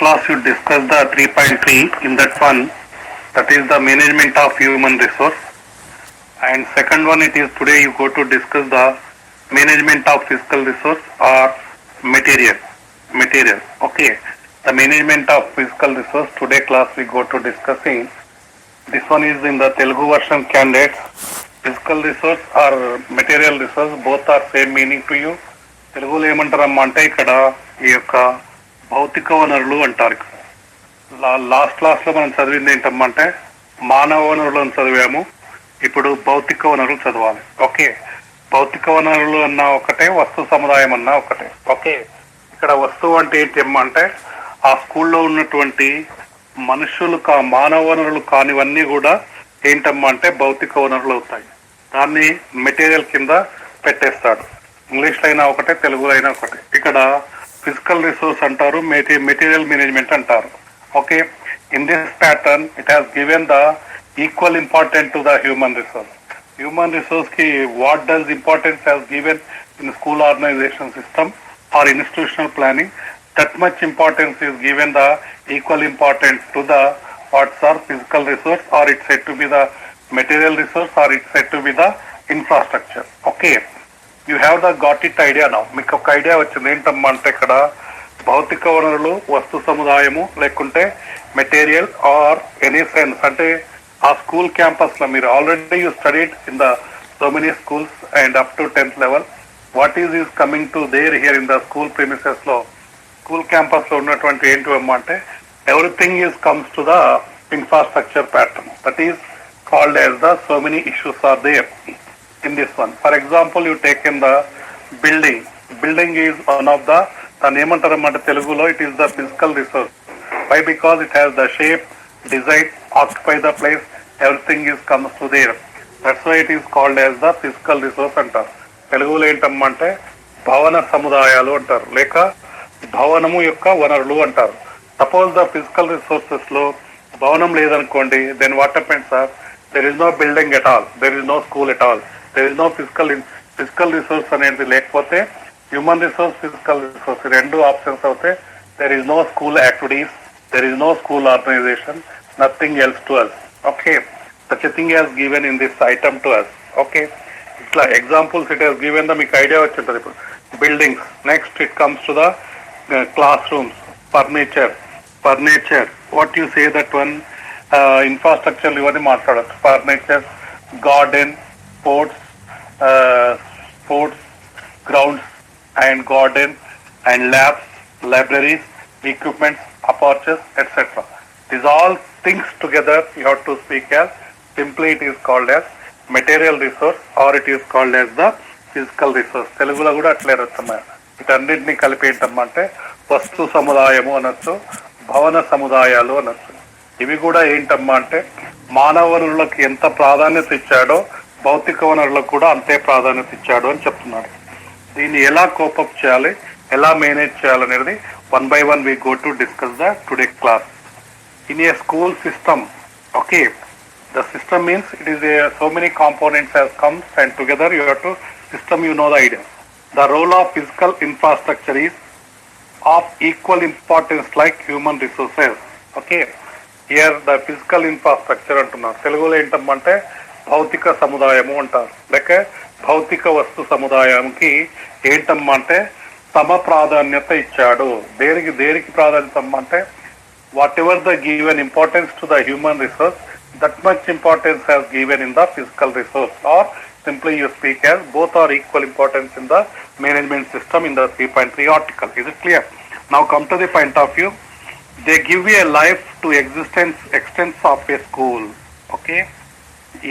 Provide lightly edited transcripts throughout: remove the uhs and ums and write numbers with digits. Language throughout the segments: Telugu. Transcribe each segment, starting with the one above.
class you discuss the 3.3 in that one, that is the management of human resource, and second one it is today you go to discuss the management of physical resource or material. Okay, the management of physical resource today class we go to discussing. This one is in the Telugu version candidates. Physical resource or material resource both are same meaning to you. తెలుగులో ఏమంటారమ్మా అంటే ఇక్కడ ఈ యొక్క భౌతిక వనరులు అంటారు. లాస్ట్ క్లాస్లో మనం చదివింది ఏంటమ్మా అంటే మానవ వనరులను చదివాము. ఇప్పుడు భౌతిక వనరులు చదవాలి. ఓకే, భౌతిక వనరులు అన్నా ఒకటే, వస్తు సముదాయం అన్నా ఒకటే. ఓకే, ఇక్కడ వస్తువు అంటే ఏంటమ్మా అంటే ఆ స్కూల్లో ఉన్నటువంటి మనుషులు మానవ వనరులు కానివన్నీ కూడా ఏంటమ్మా అంటే భౌతిక వనరులు అవుతాయి. దాన్ని మెటీరియల్ కింద పెట్టేస్తాడు. ఇంగ్లీష్లో అయినా ఒకటే, తెలుగులో అయినా ఒకటే. ఇక్కడ ఫిజికల్ రిసోర్స్ అంటారు, మెటీరియల్ మేనేజ్మెంట్ అంటారు. Okay, in this pattern it has given the equal important to the human resource. Human resource కి what does importance has given in school organisation system or institutional planning, that much importance is given the equal importance to the what's our physical resource, or it's said to be the material resource, or it's said to be the infrastructure. Okay, you have the got it idea now. మీకు ఒక ఐడియా వచ్చింది ఏంటమ్మా అంటే ఇక్కడ భౌతిక వనరులు, వస్తు సముదాయము, లేకుంటే మెటీరియల్ ఆర్ ఎనీ సెన్స్ అంటే ఆ స్కూల్ క్యాంపస్ లో మీరు already you studied in the so many schools and up to 10th level. What is coming to there here in the school premises లో, స్కూల్ క్యాంపస్ లో ఉన్నటువంటి ఏంటి అంటే everything is comes to the infrastructure pattern. That is called as the so many issues are there in this one. For example you take in the building is one of the, దాన్ని ఏమంటారన్నమాట తెలుగులో, it is the physical resource. Why? Because it has the shape, design, occupy the place, everything is comes to there. That's why it is called as the physical resource అంటారు. తెలుగులో ఏంటమ్మంటే భవన సముదాయాలు అంటారు, లేక భవనము యొక్క వనరులు అంటారు. సపోజ్ ద ఫిజికల్ రిసోర్సెస్ లో భవనం లేదనుకోండి, then what happens sir? There is no building at all, there is no school at all, there is no physical resource అనేది లేకపోతే హ్యూమన్ రిసోర్స్, ఫిజికల్ రిసోర్స్ రెండు ఆప్షన్స్ అవుతాయి. There is no school activities, there is no school organisation, nothing else to us. Okay, such a thing has given in this item to us. Okay, ఇట్లా examples it has given the, మీకు ఐడియా వచ్చి ఉంటుంది. ఇప్పుడు buildings, next it comes to the classrooms, furniture, what you say that one, infrastructure ఇవన్నీ మాట్లాడచ్చు. Furniture, garden, sports grounds and garden and labs, libraries, equipments, apertures, etc. These all things together you have to speak as, simply it is called as material resource or it is called as the physical resource. తెలుగులో కూడా అట్లే రచ్చమ్మా. వీటన్నింటినీ కలిపి ఏంటమ్మంటే వస్తు సముదాయము అనొచ్చు, భవన సముదాయాలు అనొచ్చు. ఇవి కూడా ఏంటమ్మా అంటే మానవ వనరులకు ఎంత ప్రాధాన్యత ఇచ్చాడో భౌతిక వనరులకు కూడా అంతే ప్రాధాన్యత ఇచ్చాడు అని చెప్తున్నాడు. దీన్ని ఎలా కోపప్ చేయాలి, ఎలా మేనేజ్ చేయాలనేది one by one we go to discuss the today class. In a school system, okay, the system means it is so many components has comes and together you have to system, you know the idea. The role of physical infrastructure is of equal importance like human resources. Okay, here the physical infrastructure అంటున్నారు. తెలుగులో ఏంటంటే భౌతిక సముదాయము అంటారు, లేక భౌతిక వస్తు సముదాయానికి ఏంటమ్మంటే సమ ప్రాధాన్యత ఇచ్చాడు. దేనికి ప్రాధాన్యత అంటే what ever the given importance to the human resource, that much importance has given in the physical resource, or simply you speak as both are equal importance in the management system in the 3.3 article. Is it clear? Now come to the point of view. They give you a life to extents of a school. Okay,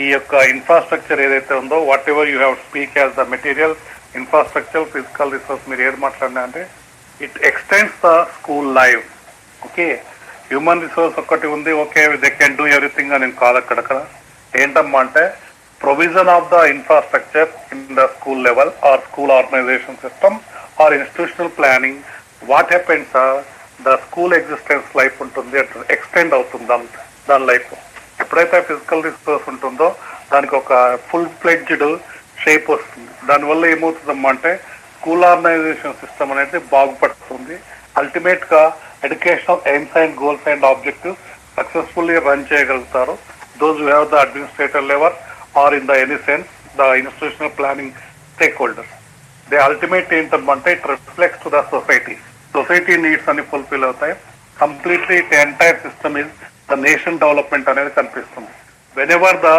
ఈ యొక్క ఇన్ఫ్రాస్ట్రక్చర్ ఏదైతే ఉందో, whatever you have speak as the material, infrastructure, physical resource మీరు ఏది మాట్లాడినా అంటే it extends the school life. Okay, human resource ఒక్కటి ఉంది, okay they can do everything అని కాదు. అక్కడక్కడ ఏంటమ్మా అంటే provision of the infrastructure in the school level or school organisation system or institutional planning, what happens the school existence life ఉంటుంది, ఎక్స్టెండ్ అవుతుంది దాని లైఫ్. ఎప్పుడైతే ఫిజికల్ రిసోర్స్ ఉంటుందో దానికి ఒక ఫుల్ ఫ్లెడ్జ్డ్ షేప్ వస్తుంది. దానివల్ల ఏమవుతుందమ్మా అంటే స్కూల్ ఆర్గనైజేషన్ సిస్టమ్ అనేది బాగుపడుతుంది. అల్టిమేట్ గా educational aims and goals and objectives successfully run చేయగలుగుతారు. Those who have the administrator level or in the any sense the institutional planning stakeholders. The ultimate ఏంటంటే it reflects to the society. Society needs అని fulfill అవుతాయి. Completely the entire system is the nation development అనేది కనిపిస్తుంది. Whenever the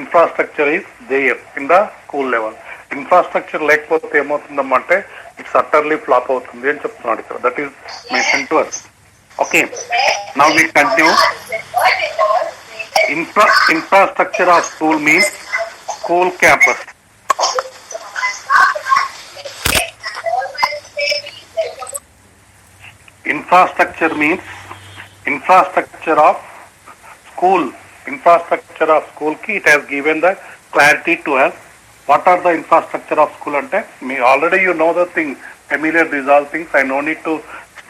infrastructure is there in the school level. Infrastructure లేకపోతే ఏమవుతుందమ్మంటే ఇట్స్ అటర్లీ ఫ్లాప్ అవుతుంది అని చెప్తున్నాడు ఇక్కడ. That is mention to us. Okay, now we continue. Infrastructure of school means school campus. Infrastructure means infrastructure of school. Infrastructure of school ki it has given the clarity to us. What are the infrastructure of school ante? Me already you know the thing, familiar these all things. I no need to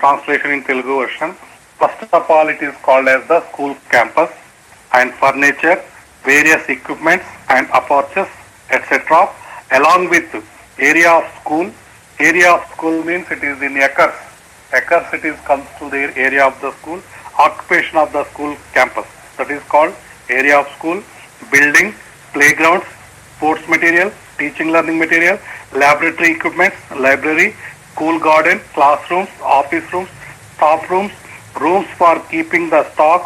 translation in Telugu version. First of all, it is called as the school campus and furniture, various equipments and apertures, etc. Along with area of school. Area of school means it is in acres. Acres it is comes to the area of the school. Occupation of the school campus. That is called area of school. Building, playgrounds, sports material, teaching learning material, laboratory equipments, library, school garden, classrooms, office rooms, staff rooms, rooms for keeping the stock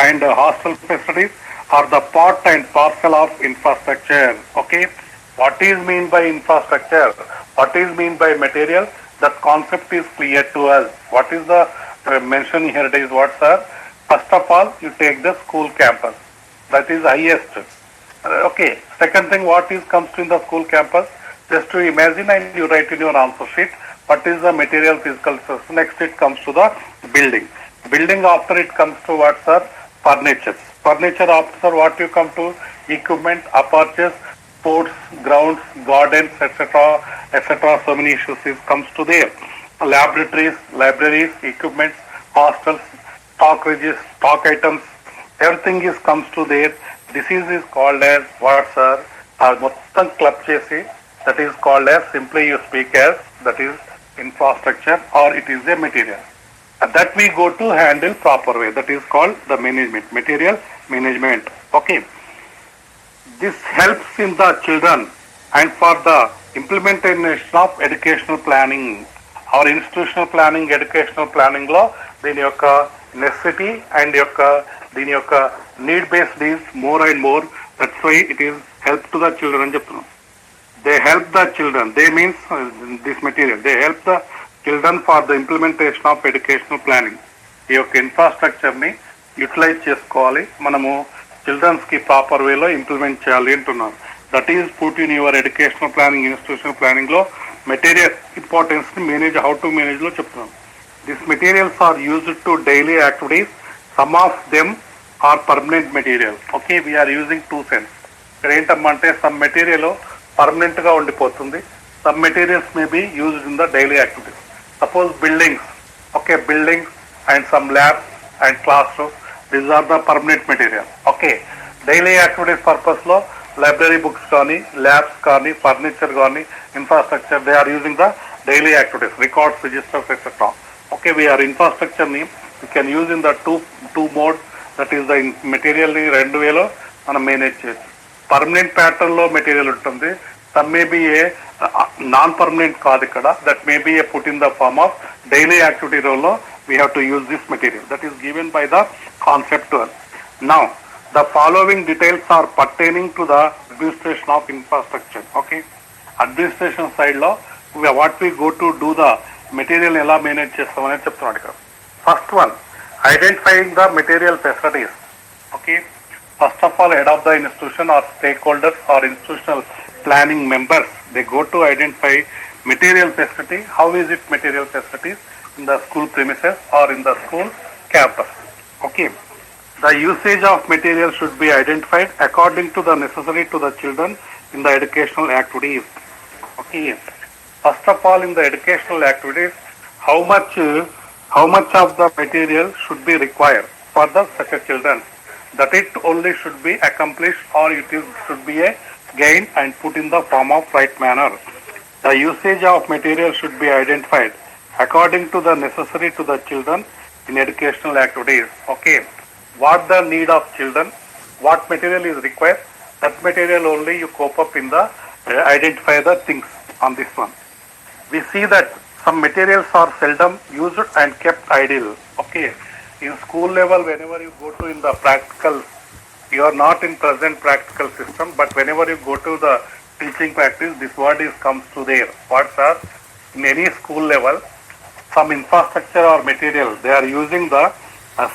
and hostel facilities are the part and parcel of infrastructure. Okay, what is mean by infrastructure? What is mean by material? That concept is clear to us. What is the mention here? It is what, sir? First of all, you take the school campus. That is highest. Okay. Second thing, what is comes in the school campus? Just to imagine and you write in your answer sheet. What is the material physical resource? Next it comes to the building. Building after it comes to what, sir? Furniture. Furniture after what you come to? Equipment, apertures, sports, grounds, gardens, etc. etc. So many issues is comes to there. Laboratories, libraries, equipments, hostels, stock items, everything is comes to there. This is called as what, sir? మొత్తం క్లబ్ చేసి that is called as, simply you speak as, that is infrastructure or it is a material. That we go to handle proper way. That is called the management, material management. Okay. This helps in the children and for the implementation of educational planning. Our institutional planning, educational planning లో దీని యొక్క necessity and దీని యొక్క need based is more and more. That's why it is help to the children అని చెప్తున్నాం. They help the children. They means this material. They help the children for the implementation of educational planning. ఈ యొక్క ఇన్ఫ్రాస్ట్రక్చర్ ని యూటిలైజ్ చేసుకోవాలి, మనము చిల్డ్రన్స్ కి ప్రాపర్ వేలో ఇంప్లిమెంట్ చేయాలి అంటున్నాం. That is put in your educational planning, institutional planning లో మెటీరియల్ ఇంపార్టెన్స్ ని మేనేజ్, హౌ టు మేనేజ్ లో చెప్తున్నాం. This materials are used to daily activities. Some of them are permanent material. Okay, we are using two sense. ఇక్కడ ఏంటమ్మంటే సమ్ మెటీరియల్ పర్మనెంట్ గా ఉండిపోతుంది, some materials may be used in the daily activities. Suppose buildings, okay, buildings and some labs and classrooms, these are the permanent material. Okay, daily activities purpose లో లైబ్రరీ బుక్స్ కానీ, ల్యాబ్స్ కానీ, ఫర్నిచర్ కానీ, infrastructure, they are using the daily activities, records, registers etcetera. Okay, we're infrastructure ని you can use in the two mode. That is the material ని రెండు వేలో మనం మేనేజ్ చేయొచ్చు. పర్మనెంట్ ప్యాటర్న్ లో మెటీరియల్ ఉంటుంది, some may be a non permanent కాదు ఇక్కడ. That may be a put in the form of daily activity రోల్లో we have to use this material. That is given by the concept to us. Now, the following details are pertaining to the administration of infrastructure. Okay, administration side lo what we go to do the material ela manage chestamane cheptunnadu ikkada. First one, identifying the material facilities. Okay, first of all, head of the institution or stakeholders or institutional planning members, they go to identify material facility. How is it material facilities in the school premises or in the school campus? Okay, the usage of material should be identified according to the necessary to the children in the educational activities. Okay, first of all, in the educational activities, how much of the material should be required for the such a children, that it only should be accomplished or should be a gain and put in the form of right manner. The usage of material should be identified according to the necessary to the children in educational activities. Okay, what the need of children, what material is required, that material only you cope up in the identify the things on this one. We see that some materials are seldom used and kept idle. Okay, in school level, whenever you go to in the practical, you are not in present practical system, but whenever you go to the teaching practice, this word is comes to there. What are in any school level, some infrastructure or material they are using the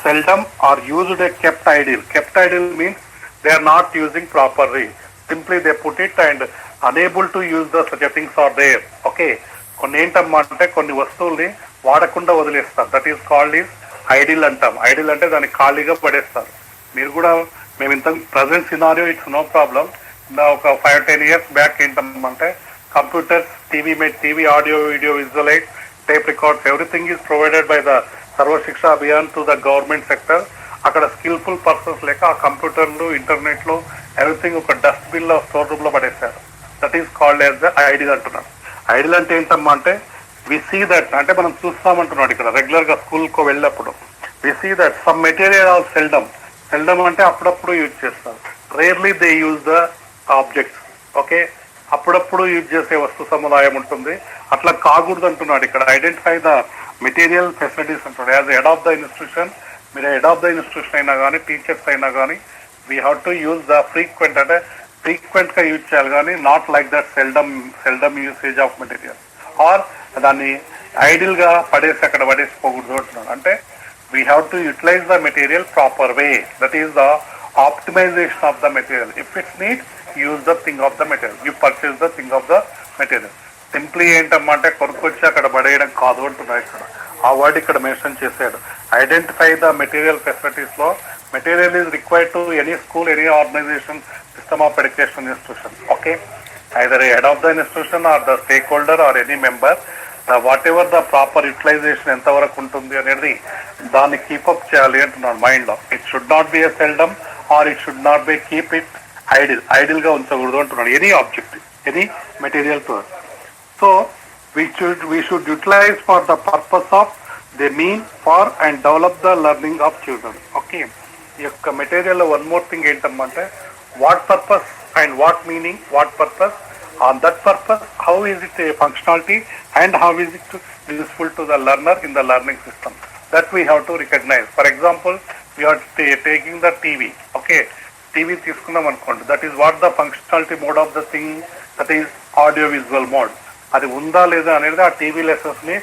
seldom or used a kept idle. Kept idle means they are not using properly. Simply they put it and unable to use the such a things are there. Okay, కొన్ని ఏంటమ్మా అంటే కొన్ని వస్తువుల్ని వాడకుండా వదిలేస్తారు. That is called is idle అంటాం. ఐడిల్ అంటే దాన్ని ఖాళీగా పడేస్తారు. మీరు కూడా మేము ఇంత present scenario it's no problem. ఒక 5-10 years బ్యాక్ ఏంటంటే computers, TV audio video visualize, tape records, everything is provided by the Sarva Shiksha Abhiyan to the government sector. అక్కడ స్కిల్ఫుల్ పర్సన్స్ లేక ఆ కంప్యూటర్లు, ఇంటర్నెట్లో ఎవ్రీథింగ్ ఒక డస్ట్ బిన్ లో స్టోర్ రూమ్ లో పడేశారు. That is called as the idle అంటున్నారు. ఐడిల్ అంటే ఏంటమ్మా అంటే వి సీ దట్ అంటే మనం చూస్తామంటున్నాడు ఇక్కడ రెగ్యులర్ గా స్కూల్ కు వెళ్ళినప్పుడు we see that some material of seldom. Seldom అంటే అప్పుడప్పుడు యూజ్ చేస్తారు. Rarely they use the objects. Okay, అప్పుడప్పుడు యూజ్ చేసే వస్తు సముదాయం ఉంటుంది. అట్లా కాకూడదు అంటున్నాడు ఇక్కడ. ఐడెంటిఫై ద మెటీరియల్ ఫెసిలిటీస్ అంటున్నాడు. As head of the institution, మీరు హెడ్ ఆఫ్ ద ఇన్స్టిట్యూషన్ అయినా కానీ టీచర్స్ అయినా కానీ we have to use the frequent అంటే ఫ్రీక్వెంట్ గా యూజ్ చేయాలి కానీ not like that seldom usage of material or దాన్ని ఐడిల్ గా పడేసి అక్కడ పడేసిపోకూడదు అంటున్నాడు. అంటే we have to utilize the material proper way. That is the optimization of the material. If it's need use the thing of the material, you purchase the thing of the material. Simply ఏంటమ్మా అంటే కొనుక్కొచ్చి అక్కడ పడేయడం కాదు అంటున్నాడు ఇక్కడ. ఆ వర్డ్ ఇక్కడ మెన్షన్ చేశాడు. ఐడెంటిఫై ద మెటీరియల్ ఫెసిలిటీస్ లో material is required to any school, any organization, system of education institution. Okay, either head of the institution or the stakeholder or any member, whatever the proper utilization ఎంతవరకు ఉంటుంది అనేది దాన్ని కీపప్ చేయాలి అంటున్నాడు మైండ్ లో. It should not be a seldom or it should not be keep it idle గా ఉంచకూడదు అంటున్నాడు. ఎనీ ఆబ్జెక్ట్, ఎనీ మెటీరియల్ తో. So we should utilize for the purpose of they mean for and develop the learning of children. Okay, ఈ యొక్క మెటీరియల్ లో వన్ మోర్ థింగ్ ఏంటమ్మంటే what purpose and what meaning, what purpose, on that purpose how is it a functionality and how is it useful to the learner in the learning system. That we have to recognise. For example we are taking the TV. Okay, TV తీసుకున్నాం అనుకోండి. That is what the functionality mode of the thing, that is audio visual mode. అది ఉందా లేదా అనేది ఆ టీవీ లెసన్స్ ని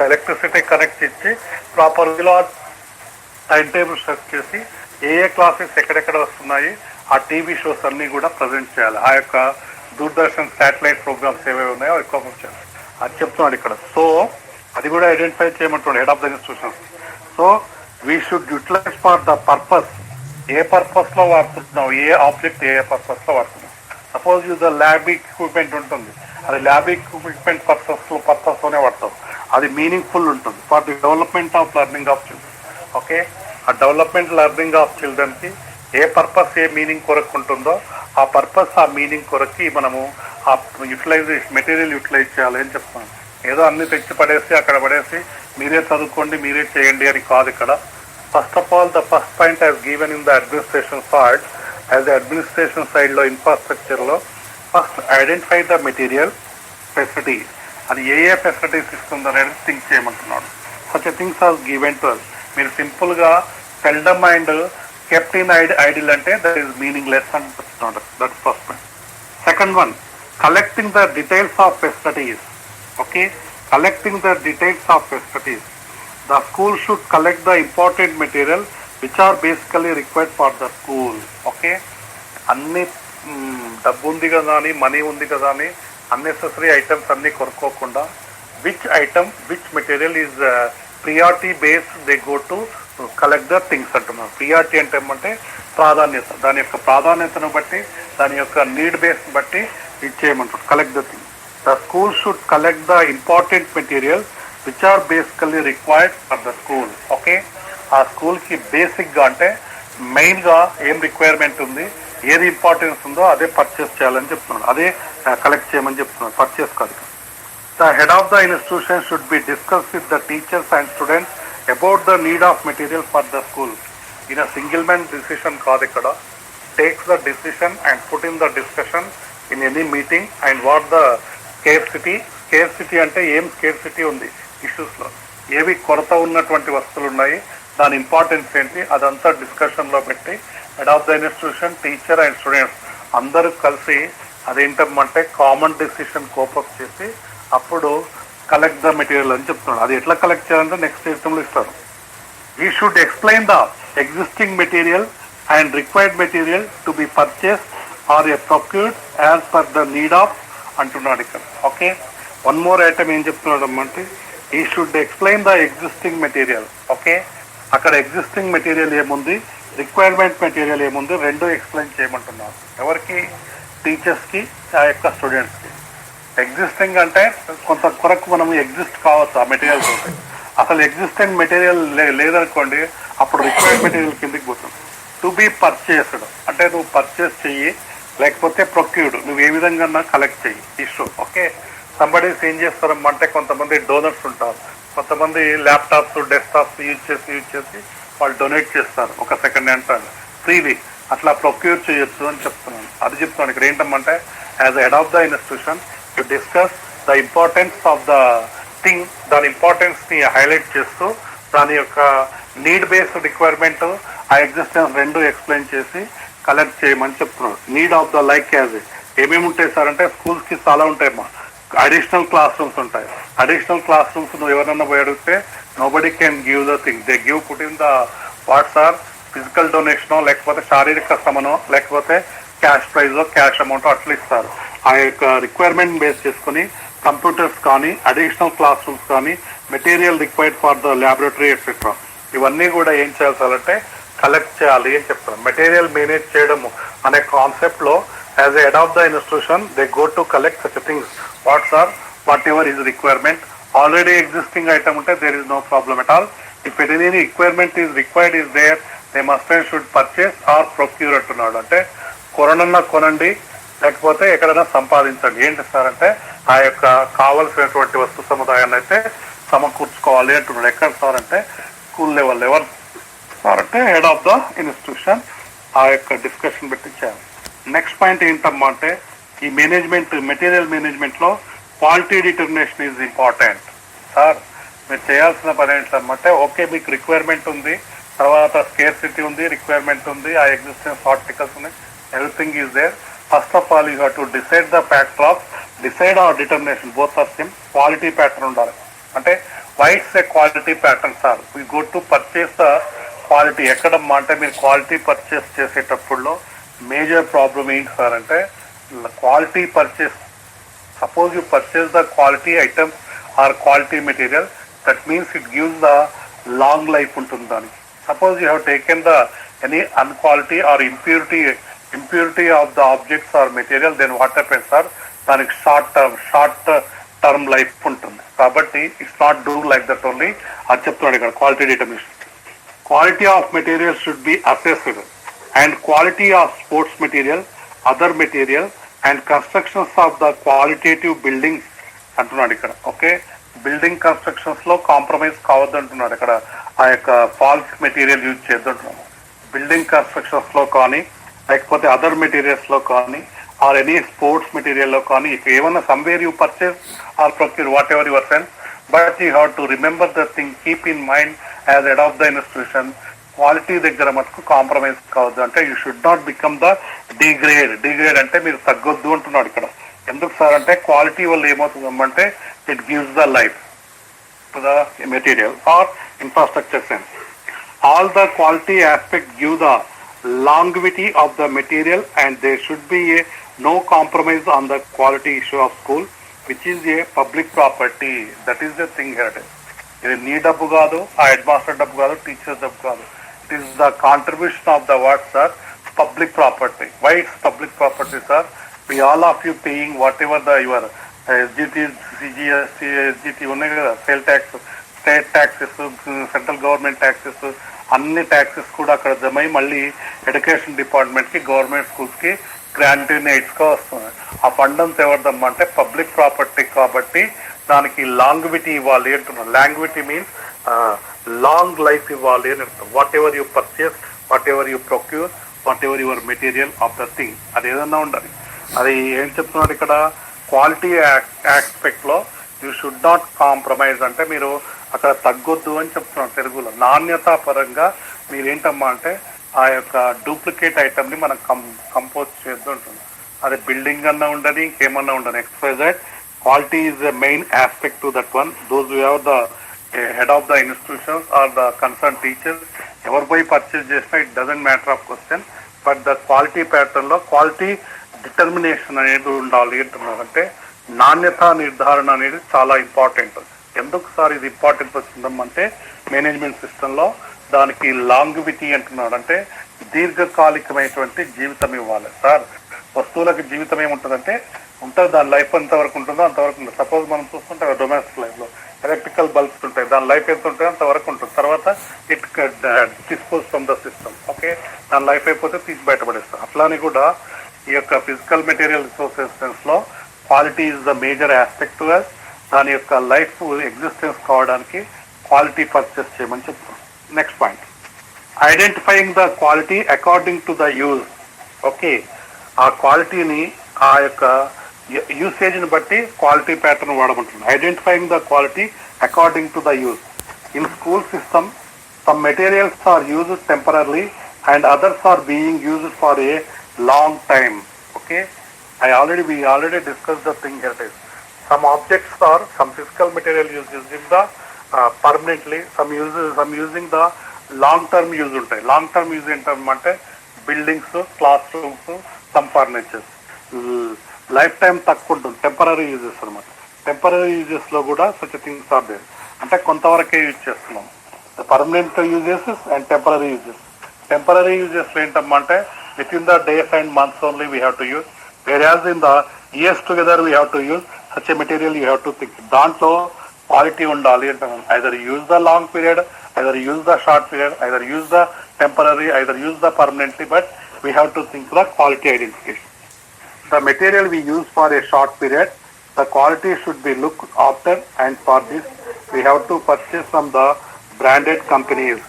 ఎలక్ట్రిసిటీ కనెక్ట్ ఇచ్చి ప్రాపర్ గా టైం టేబుల్ సెట్ చేసి ఏ క్లాసెస్ ఎక్కడెక్కడ వస్తున్నాయి ఆ టీవీ షోస్ అన్ని కూడా ప్రజెంట్ చేయాలి. ఆ యొక్క దూరదర్శన్ శాటిలైట్ ప్రోగ్రామ్స్ ఏవే ఉన్నాయో ఎక్కువ చేయాలి అది చెప్తున్నాడు ఇక్కడ. సో అది కూడా ఐడెంటిఫై చేయమంటున్నాడు head of the institution. So we should utilise for the purpose. ఏ పర్పస్ లో వాడుతున్నావు, ఏ ఆబ్జెక్ట్ ఏ పర్పస్ లో వాడుతున్నావు. సపోజ్ ద ల్యాబ్ ఎక్విప్మెంట్ ఉంటుంది, అది ల్యాబ్ ఎక్విప్మెంట్ పర్పస్ లోనే వాడతాం. అది మీనింగ్ఫుల్ ఉంటుంది for the development of learning of children. Okay, ఆ డెవలప్మెంట్ లెర్నింగ్ ఆఫ్ చిల్డ్రన్ కి ఏ పర్పస్ ఏ మీనింగ్ కొరకు ఉంటుందో ఆ పర్పస్ ఆ మీనింగ్ కొరకి మనము ఆ యూటిలైజేషన్ మెటీరియల్ యూటిలైజ్ చేయాలి అని చెప్తున్నాను. ఏదో అన్ని తెచ్చి పడేసి అక్కడ పడేసి మీరే చదువుకోండి మీరే చేయండి అని కాదు ఇక్కడ. First of all the first point as given in the administration part, as the administration side లో ఇన్ఫ్రాస్ట్రక్చర్ లో first identify the material facilities. అది ఏ ఏ ఫెసిలిటీస్ ఇస్తుందో అనేది థింక్ చేయమంటున్నాడు. Such things are given to us. మీరు సింపుల్ గా seldom and kept in idle అంటే దట్ ఈస్ మీనింగ్ లెస్ అని చెప్తున్నాడు. That first point. Second one, collecting the details of facilities. Okay, collecting the details of facilities. The school should collect the important material which are basically required for the school. Okay, అన్ని డబ్బు ఉంది కదా అని, మనీ ఉంది కదా అని అన్నెసెసరీ ఐటమ్స్ అన్ని కొనుక్కోకుండా which item which material is priority based they go to collect the things అంటున్నాం. ప్రియారిటీ అంటే ఏమంటే ప్రాధాన్యత, దాని యొక్క ప్రాధాన్యతను బట్టి దాని యొక్క నీడ్ బేస్ బట్టి ఇచ్చేయమంటారు. Collect the thing. The school should collect the important material which are basically required for the school. Okay, ఆ స్కూల్ కి బేసిక్ గా అంటే మెయిన్ గా ఏం రిక్వైర్మెంట్ ఉంది, ఏది ఇంపార్టెన్స్ ఉందో అదే పర్చేస్ చేయాలని చెప్తున్నాడు. అదే కలెక్ట్ చేయమని చెప్తున్నాడు, పర్చేస్ కాదు. The head of the institution should be discussed with the teachers and students about the need of material for the school. In a single man decision కాదు ఇక్కడ, takes the decision and put in the discussion in any meeting and what the scarcity అంటే ఏం scarcity ఉంది ఇష్యూస్ లో, ఏవి కొరత ఉన్నటువంటి వస్తువులు ఉన్నాయి, దాని ఇంపార్టెన్స్ ఏంటి, అదంతా డిస్కషన్ లో పెట్టి head of the institution, teacher and students అందరూ కలిసి అదేంటంటే కామన్ డెసిషన్ కోపప్ చేసి అప్పుడు కలెక్ట్ ద మెటీరియల్ అని చెప్తున్నాడు. అది ఎట్లా కలెక్ట్ చేయాలంటే నెక్స్ట్ ఎగ్జామ్లో ఇస్తారు. ఈ should explain the existing material and required material to be purchase or a procured as per the need of అంటున్నాడు ఇక్కడ. ఓకే, వన్ మోర్ ఐటమ్ ఏం చెప్తున్నాడు అంటే ఈ should explain the existing material. Okay, అక్కడ ఎగ్జిస్టింగ్ మెటీరియల్ ఏముంది, రిక్వైర్మెంట్ మెటీరియల్ ఏముంది, రెండు ఎక్స్ప్లెయిన్ చేయమంటున్నారు. ఎవరికి? టీచర్స్కి, ఆ యొక్క స్టూడెంట్స్కి. ఎగ్జిస్టింగ్ అంటే కొంత కొరకు మనం ఎగ్జిస్ట్ కావచ్చు ఆ మెటీరియల్స్ ఉంటాయి. అసలు ఎగ్జిస్టింగ్ మెటీరియల్ లేదనుకోండి, అప్పుడు రిక్వైర్డ్ మెటీరియల్ కిందకి పోతుంది. టు బి పర్చేస్డ్ అంటే నువ్వు పర్చేస్ చెయ్యి, లేకపోతే ప్రొక్యూర్డ్ నువ్వు ఏ విధంగా కలెక్ట్ చెయ్యి ఇష్యూ. ఓకే, సంబడీస్ ఏం చేస్తారమ్మంటే కొంతమంది డోనర్స్ ఉంటారు, కొంతమంది ల్యాప్టాప్స్ డెస్క్టాప్స్ యూజ్ చేసి వాళ్ళు డొనేట్ చేస్తారు ఒక సెకండ్ హ్యాండ్ ఫ్రీలీ, అట్లా ప్రొక్యూర్ చేయొచ్చు అని చెప్తున్నాను. అది చెప్తున్నాను ఇక్కడ ఏంటమ్మంటే as head of the institution to discuss the importance of the thing, దాని ఇంపార్టెన్స్ ని హైలైట్ చేస్తూ దాని యొక్క నీడ్ బేస్డ్ రిక్వైర్మెంట్, ఆ ఎగ్జిస్టెన్స్ రెండు ఎక్స్ప్లెయిన్ చేసి కలెక్ట్ చేయమని చెప్తున్నాడు. Need of the like as ఏమేమి ఉంటాయి సార్ అంటే స్కూల్స్ కి చాలా ఉంటాయమ్మా. అడిషనల్ క్లాస్ రూమ్స్ ఉంటాయి. అడిషనల్ క్లాస్ రూమ్స్ నువ్వు ఎవరన్నా పోయి అడిగితే nobody can give the thing, they give put in the what's or physical డొనేషనో, లేకపోతే శారీరక శ్రమనో, లేకపోతే క్యాష్ ప్రైజో క్యాష్ అమౌంట్ అట్లా ఇస్తారు. ఆ యొక్క రిక్వైర్మెంట్ బేస్ చేసుకుని కంప్యూటర్స్ కానీ, అడిషనల్ క్లాస్ రూమ్స్ కానీ, material required for the laboratory etcetera, ఇవన్నీ కూడా ఏం చేయాలంటే కలెక్ట్ చేయాలి అని చెప్తారు. మెటీరియల్ మేనేజ్ చేయడము అనే కాన్సెప్ట్ లో as a head of the institution they go to collect such things whatever is requirement. Already existing item ఉంటే there is no problem at all. If any requirement is required is there they must and should purchase or procure అంటున్నాడు. అంటే కొనండి, లేకపోతే ఎక్కడైనా సంపాదించండి. ఏంటి సార్ అంటే ఆ యొక్క కావలసినటువంటి వస్తు సముదాయాన్ని అయితే సమకూర్చుకోవాలి అంటున్నాడు. ఎక్కడ సార్ అంటే స్కూల్ లెవెల్. ఎవరు సార్ అంటే హెడ్ ఆఫ్ ద ఇన్స్టిట్యూషన్ ఆ యొక్క డిస్కషన్ పెట్టి చేయాలి. నెక్స్ట్ పాయింట్ ఏంటమ్మా అంటే ఈ మెటీరియల్ మేనేజ్మెంట్ లో quality determination is important. Sir మీరు చేయాల్సిన పని ఏంటంటే ఓకే మీకు రిక్వైర్మెంట్ ఉంది, తర్వాత స్కేర్సిటీ ఉంది, రిక్వైర్మెంట్ ఉంది, ఆ ఎగ్జిస్టెన్స్ ఆర్టికల్స్ ఉన్నాయి, everything is there. First of all you have to decide the factor of our determination both are same. Quality pattern ఉండాలి. అంటే what's a quality pattern sir we go to purchase the quality. ఎక్కడమ్మా అంటే మీరు క్వాలిటీ పర్చేస్ చేసేటప్పుడు మేజర్ ప్రాబ్లమ్ ఏంటి సార్ అంటే quality purchase. Suppose you purchase the quality items or quality material, that means it gives the long life ఉంటుంది దానికి. Suppose you have taken the any unquality or impurity of the objects or material, then what happens sir, దానికి షార్ట్ టర్మ్ లైఫ్ ఉంటుంది. కాబట్టి it's not do like that only. అది చెప్తున్నాడు ఇక్కడ quality determination. Quality of material should be assessed and quality of sports material, other material and constructions of the qualitative buildings అంటున్నాడు ఇక్కడ. ఓకే, బిల్డింగ్ కన్స్ట్రక్షన్స్ లో కాంప్రమైజ్ కావద్దు అంటున్నాడు ఇక్కడ. ఆ యొక్క ఫాల్స్ మెటీరియల్ యూజ్ చేయొద్దు అంటున్నాడు. బిల్డింగ్ కన్స్ట్రక్షన్స్ లో కానీ, లేకపోతే అదర్ మెటీరియల్స్ లో కానీ, ఆర్ ఎనీ స్పోర్ట్స్ మెటీరియల్ లో కానీ, ఏమన్నా somewhere you purchase or procure whatever your sense, but you have to remember the thing, keep in mind as head of the institution quality దగ్గర మటుకు కాంప్రమైజ్ కావద్దు. అంటే you should not become the degrade అంటే మీరు తగ్గొద్దు అంటున్నాడు ఇక్కడ. ఎందుకు సార్ అంటే క్వాలిటీ వల్ల ఏమవుతుందంటే it gives the life to the material are infrastructure sense. All the quality aspect give the longevity of the material and there should be no compromise on the quality issue of school, which is a public property. That is the thing here. ఇది నీ డబ్బు కాదు, ఆ హెడ్ మాస్టర్ డబ్బు కాదు, టీచర్స్ డబ్బు కాదు. It is the contribution of the what sir public property. Why it's public property sir? We all of you paying whatever the your SGT, CGST, SGT ఉన్నాయి కదా, sale tax, state taxes, central government taxes, అన్ని ట్యాక్సెస్ కూడా అక్కడ జమ అయి మళ్ళీ ఎడ్యుకేషన్ డిపార్ట్మెంట్ కి, గవర్నమెంట్ స్కూల్స్ కి గ్రాంటీన్ ఎయిడ్స్ గా వస్తుంది. ఆ ఫండ్ అంతా ఎవరిదమ్మా అంటే పబ్లిక్ ప్రాపర్టీ. కాబట్టి దానికి లాంగ్విటీ ఇవ్వాలి అంటున్నాం. లాంగ్విటీ మీన్స్ లాంగ్ లైఫ్ ఇవ్వాలి అని అర్థం. What ever you purchase, what ever you procure, whatever your material of the thing, అది ఏదన్నా ఉండాలి. అది ఏం చెప్తున్నాడు ఇక్కడ, క్వాలిటీ ఆస్పెక్ట్ లో యూ షుడ్ నాట్ కాంప్రమైజ్, అంటే మీరు అక్కడ తగ్గొద్దు అని చెప్తున్నాడు తెలుగులో. నాణ్యత పరంగా మీరేంటమ్మా అంటే ఆ యొక్క డూప్లికేట్ ఐటమ్ ని మనం కంపోజ్ చేయొద్దు ఉంటుంది. అది బిల్డింగ్ అన్నా ఉండదు, ఇంకేమన్నా ఉండదు. XYZ quality is the main aspect to that one. Those who have the head of the institutions or the concerned teachers, ఎవరు పోయి పర్చేజ్ చేసినా it doesn't matter of question, but the quality pattern లో క్వాలిటీ డిటర్మినేషన్ అనేది ఉండాలి అంటున్నారు. అంటే నాణ్యత నిర్ధారణ అనేది చాలా ఇంపార్టెంట్. ఎందుకు సార్ ఇది ఇంపార్టెంట్ వచ్చిందంటే మేనేజ్మెంట్ సిస్టమ్ లో దానికి లాంగ్విటీ అంటున్నాడు. అంటే దీర్ఘకాలికమైనటువంటి జీవితం ఇవ్వాలి సార్. వస్తువులకు జీవితం ఏముంటుందంటే ఉంటుంది, దాని లైఫ్ ఎంతవరకు ఉంటుందో అంతవరకు ఉంటుంది. సపోజ్ మనం చూస్తుంటే డొమెస్టిక్ లైఫ్ లో ఎలక్ట్రికల్ బల్బ్స్ ఉంటాయి, దాని లైఫ్ ఎంత ఉంటుందో అంతవరకు ఉంటుంది. తర్వాత it dispose from the system. Okay, దాని లైఫ్ అయిపోతే తీసి బయటపడేస్తాం. అట్లానే కూడా ఈ యొక్క ఫిజికల్ మెటీరియల్ రిసోర్సెస్ లో quality is the major aspect to us. దాని యొక్క లైఫ్ ఎగ్జిస్టెన్స్ కావడానికి క్వాలిటీ పర్చేస్ చేయమని చెప్తాం. Next point, identifying the quality according to the use. Okay, ఆ క్వాలిటీని ఆ యొక్క యూసేజ్ ని బట్టి క్వాలిటీ ప్యాటర్న్ వాడమంటున్నాం. Identifying the quality according to the use. In school system some materials are used temporarily and others are being used for a long time. Okay, we already discussed the thing here. Some objects or some physical material using the permanently, some using the long term use ఉంటాయి. లాంగ్ టర్మ్ యూజ్ ఏంటంటే buildings, class rooms, some furnitures. Life time తక్కువ ఉంటుంది, టెంపరీ యూజెస్ అనమాట. టెంపరీ యూజెస్ లో కూడా సచ్ థింగ్స్ ఆర్ దేర్. అంటే కొంతవరకే యూజ్ చేస్తున్నాం. Permanent uses and temporary uses. Temporary uses ఏంటమ్మా అంటే with in the days and months only we have to use. whereas in the years together we have to use such a material. You have to think దాంట్లో క్వాలిటీ ఉండాలి అంటాం. either use the long period, either use the short period, either use the temporary, either use the permanently, but we have to think the quality identification. The material we use for a short period, the quality should be looked after, and for this we have to purchase from the branded companies.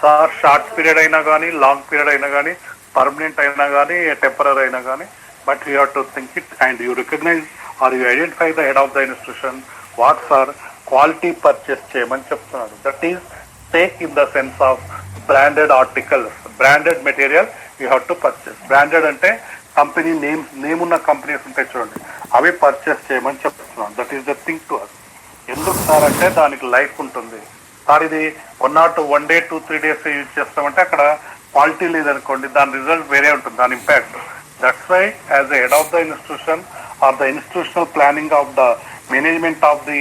Sir short period అయినా కానీ, లాంగ్ పీరియడ్ అయినా కానీ, పర్మనెంట్ అయినా కానీ, టెంపరీ అయినా కానీ, but you have to think it and you recognize or you identify the head of the institution what sir quality purchase చేయమని చెప్తున్నాడు. That is take in the sense of branded articles, branded material you have to purchase. Branded అంటే కంపెనీ నేమ్ ఉన్న కంపెనీస్ ఉంటాయి చూడండి, అవి పర్చేస్ చేయమని చెప్తున్నాడు. That is the thing to us. ఎందుకు సార్ అంటే దానికి లైఫ్ ఉంటుంది సార్. ఇది 1 day 2-3 days యూజ్ చేస్తామంటే అక్కడ క్వాలిటీ లేదనుకోండి, దాని రిజల్ట్ వేరే ఉంటుంది, దాని impact. That's why as the head of the institution or the institutional planning of the management of the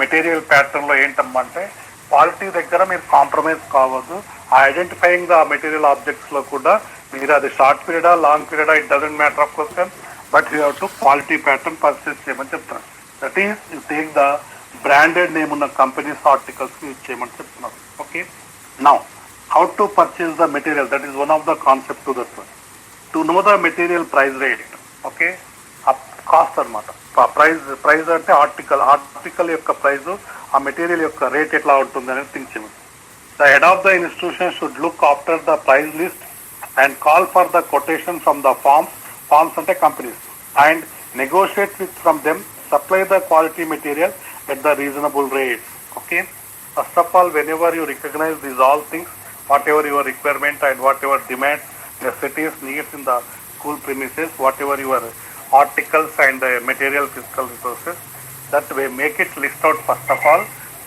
material pattern లో ఏంటమ్మంటే క్వాలిటీ దగ్గర మీరు కాంప్రమైజ్ కావద్దు. ఐడెంటిఫైయింగ్ ద మెటీరియల్ ఆబ్జెక్ట్స్ లో కూడా మీరు అది షార్ట్ పీరియడా, లాంగ్ పీరియడా, it doesn't matter of question, but you have to quality pattern purchase చేయమని చెప్తాను. That is you take the branded name ఉన్న కంపెనీస్ ఆర్టికల్స్ యూజ్ చేయమని చెప్తున్నారు. Okay, now how to purchase the material, that is one of the concept to that one. To know the material price rate. Okay, cost అనమాట. ప్రైస్ అంటే ఆర్టికల్ యొక్క ప్రైస్, ఆ మెటీరియల్ యొక్క రేట్ ఎట్లా ఉంటుంది అనేది థింక్ చేయండి. The head of the institution should look after the price list and call for the quotation from the firms అంటే companies, and negotiate with from them, supply the quality material at the reasonable rates. Okay, first of all whenever you recognize these all things, whatever your requirement and whatever demands, necessities, needs in the school premises, whatever your articles and material physical resources, that way make it list out first of all,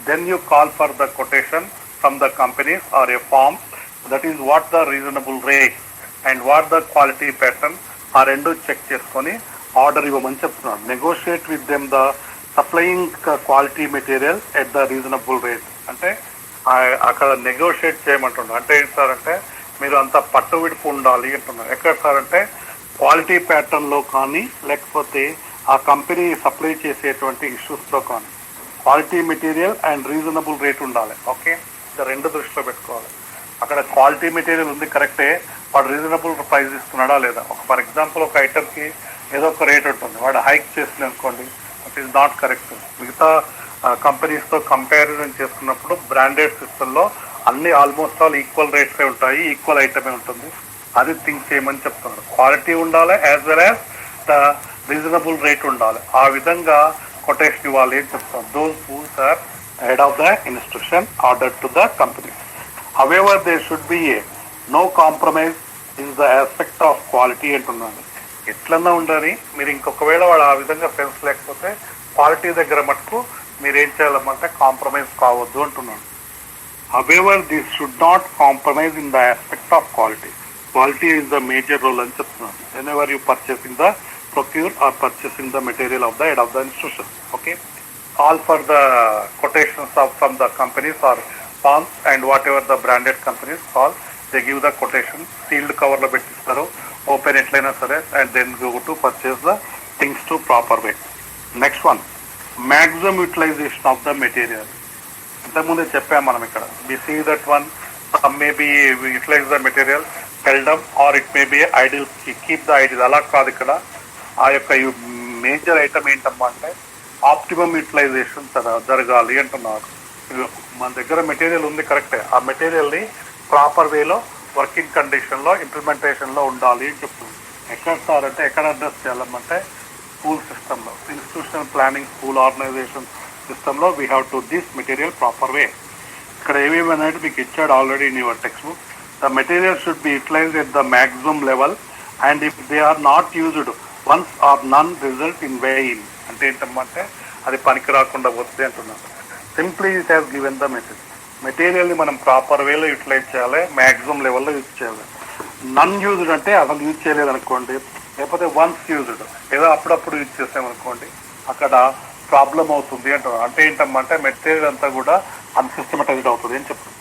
then you call for the quotation from the companies or a form, that is what the reasonable rate and what the quality pattern ఆ రెండు చెక్ చేసుకొని ఆర్డర్ ఇవ్వమని చెప్తున్నాను. Negotiate with them the supplying quality material at the reasonable rate. అంటే అక్కడ నెగోషియేట్ చేయమంటున్నాను. అంటే ఏంటి సార్ అంటే మీరు అంత పట్టు విడుపు ఉండాలి అంటున్నారు. ఎక్కడ సార్ అంటే క్వాలిటీ ప్యాటర్న్ లో కానీ, లేకపోతే ఆ కంపెనీ సప్లై చేసేటువంటి ఇష్యూస్ లో కానీ quality material and reasonable rate ఉండాలి. ఓకే, రెండు దృష్టిలో పెట్టుకోవాలి. అక్కడ క్వాలిటీ మెటీరియల్ ఉంది కరెక్టే, వాడు రీజనబుల్ ప్రైస్ ఇస్తున్నాడా లేదా. ఫర్ ఎగ్జాంపుల్ ఒక ఐటమ్ కి ఏదో ఒక రేట్ ఉంటుంది, వాడు హైక్ చేసింది అనుకోండి, ఇట్ ఈస్ నాట్ కరెక్ట్. మిగతా కంపెనీస్తో కంపారిజన్ చేసుకున్నప్పుడు బ్రాండెడ్ సిస్టంలో అన్ని ఆల్మోస్ట్ ఆల్ ఈక్వల్ రేట్సే ఉంటాయి, ఈక్వల్ ఐటమే ఉంటుంది. అది థింక్ చేయమని చెప్తున్నారు. క్వాలిటీ ఉండాలి as well as the reasonable rate ఉండాలి. ఆ విధంగా కొటేషన్ ఇవ్వాలి అని చెప్తాం. Those rules are head of the instruction order to the company. However there should be a no compromise in the aspect of quality అంటున్నాను. ఎట్లన్నా ఉండాలి. మీరు ఇంకొకవేళ వాడు ఆ విధంగా సెన్స్ లేకపోతే క్వాలిటీ దగ్గర మటుకు మీరు ఏం చేయాలమ్మంటే కాంప్రమైజ్ కావద్దు అంటున్నాను. However this should not compromise in the aspect of quality. Quality is the major role అని చెప్తున్నాను. whenever you purchasing the procure or purchasing the material of the head of the institution. Okay, call for the quotations of from the companies or firms and whatever the branded companies call, they give the quotation, sealed cover lo పెట్టిస్తారు, open ఎట్లయినా సరే, and then go to purchase the things to proper way. Next one, maximum utilization of the material. ఇంతకుముందే చెప్పాం మనం ఇక్కడ. we see that one, maybe we utilize the material seldom or it may be idle, keep the idle. అలా కాదు. ఇక్కడ ఆ యొక్క మేజర్ ఐటమ్ ఏంటమ్మా అంటే ఆప్టిమమ్ యూటిలైజేషన్ జరగాలి అంటున్నారు. మన దగ్గర మెటీరియల్ ఉంది కరెక్టే, ఆ మెటీరియల్ని ప్రాపర్ వేలో వర్కింగ్ కండిషన్లో ఇంప్లిమెంటేషన్లో ఉండాలి అని చెప్తుంది. ఎక్కడ సార్ అంటే ఎక్కడ అడ్రస్ చేయాలమ్మంటే స్కూల్ సిస్టంలో, ఇన్స్టిట్యూషనల్ ప్లానింగ్, స్కూల్ ఆర్గనైజేషన్ సిస్టంలో we have to this material proper వే. ఇక్కడ ఏమేమి అనేది మీకు ఇచ్చాడు already in your text book. The material should be utilized at the maximum level and if they are not used once or none result in vain. అంటే ఏంటంటే అది పనికి రాకుండా వస్తుంది అంటున్నారు. Simply it has given the message. మెటీరియల్ని మనం ప్రాపర్ వేలో యూటిలైజ్ చేయాలి, మ్యాక్సిమం లెవెల్లో యూజ్ చేయాలి. నన్ యూజ్డ్ అంటే అసలు యూజ్ చేయలేదు అనుకోండి, లేకపోతే వన్స్ యూజ్డ్ ఏదో అప్పుడప్పుడు యూజ్ చేసామనుకోండి, అక్కడ ప్రాబ్లం అవుతుంది అంటున్నారు. అంటే ఏంటంటే మెటీరియల్ అంతా కూడా అన్సిస్టమటైజ్డ్ అవుతుంది అని చెప్తుంది.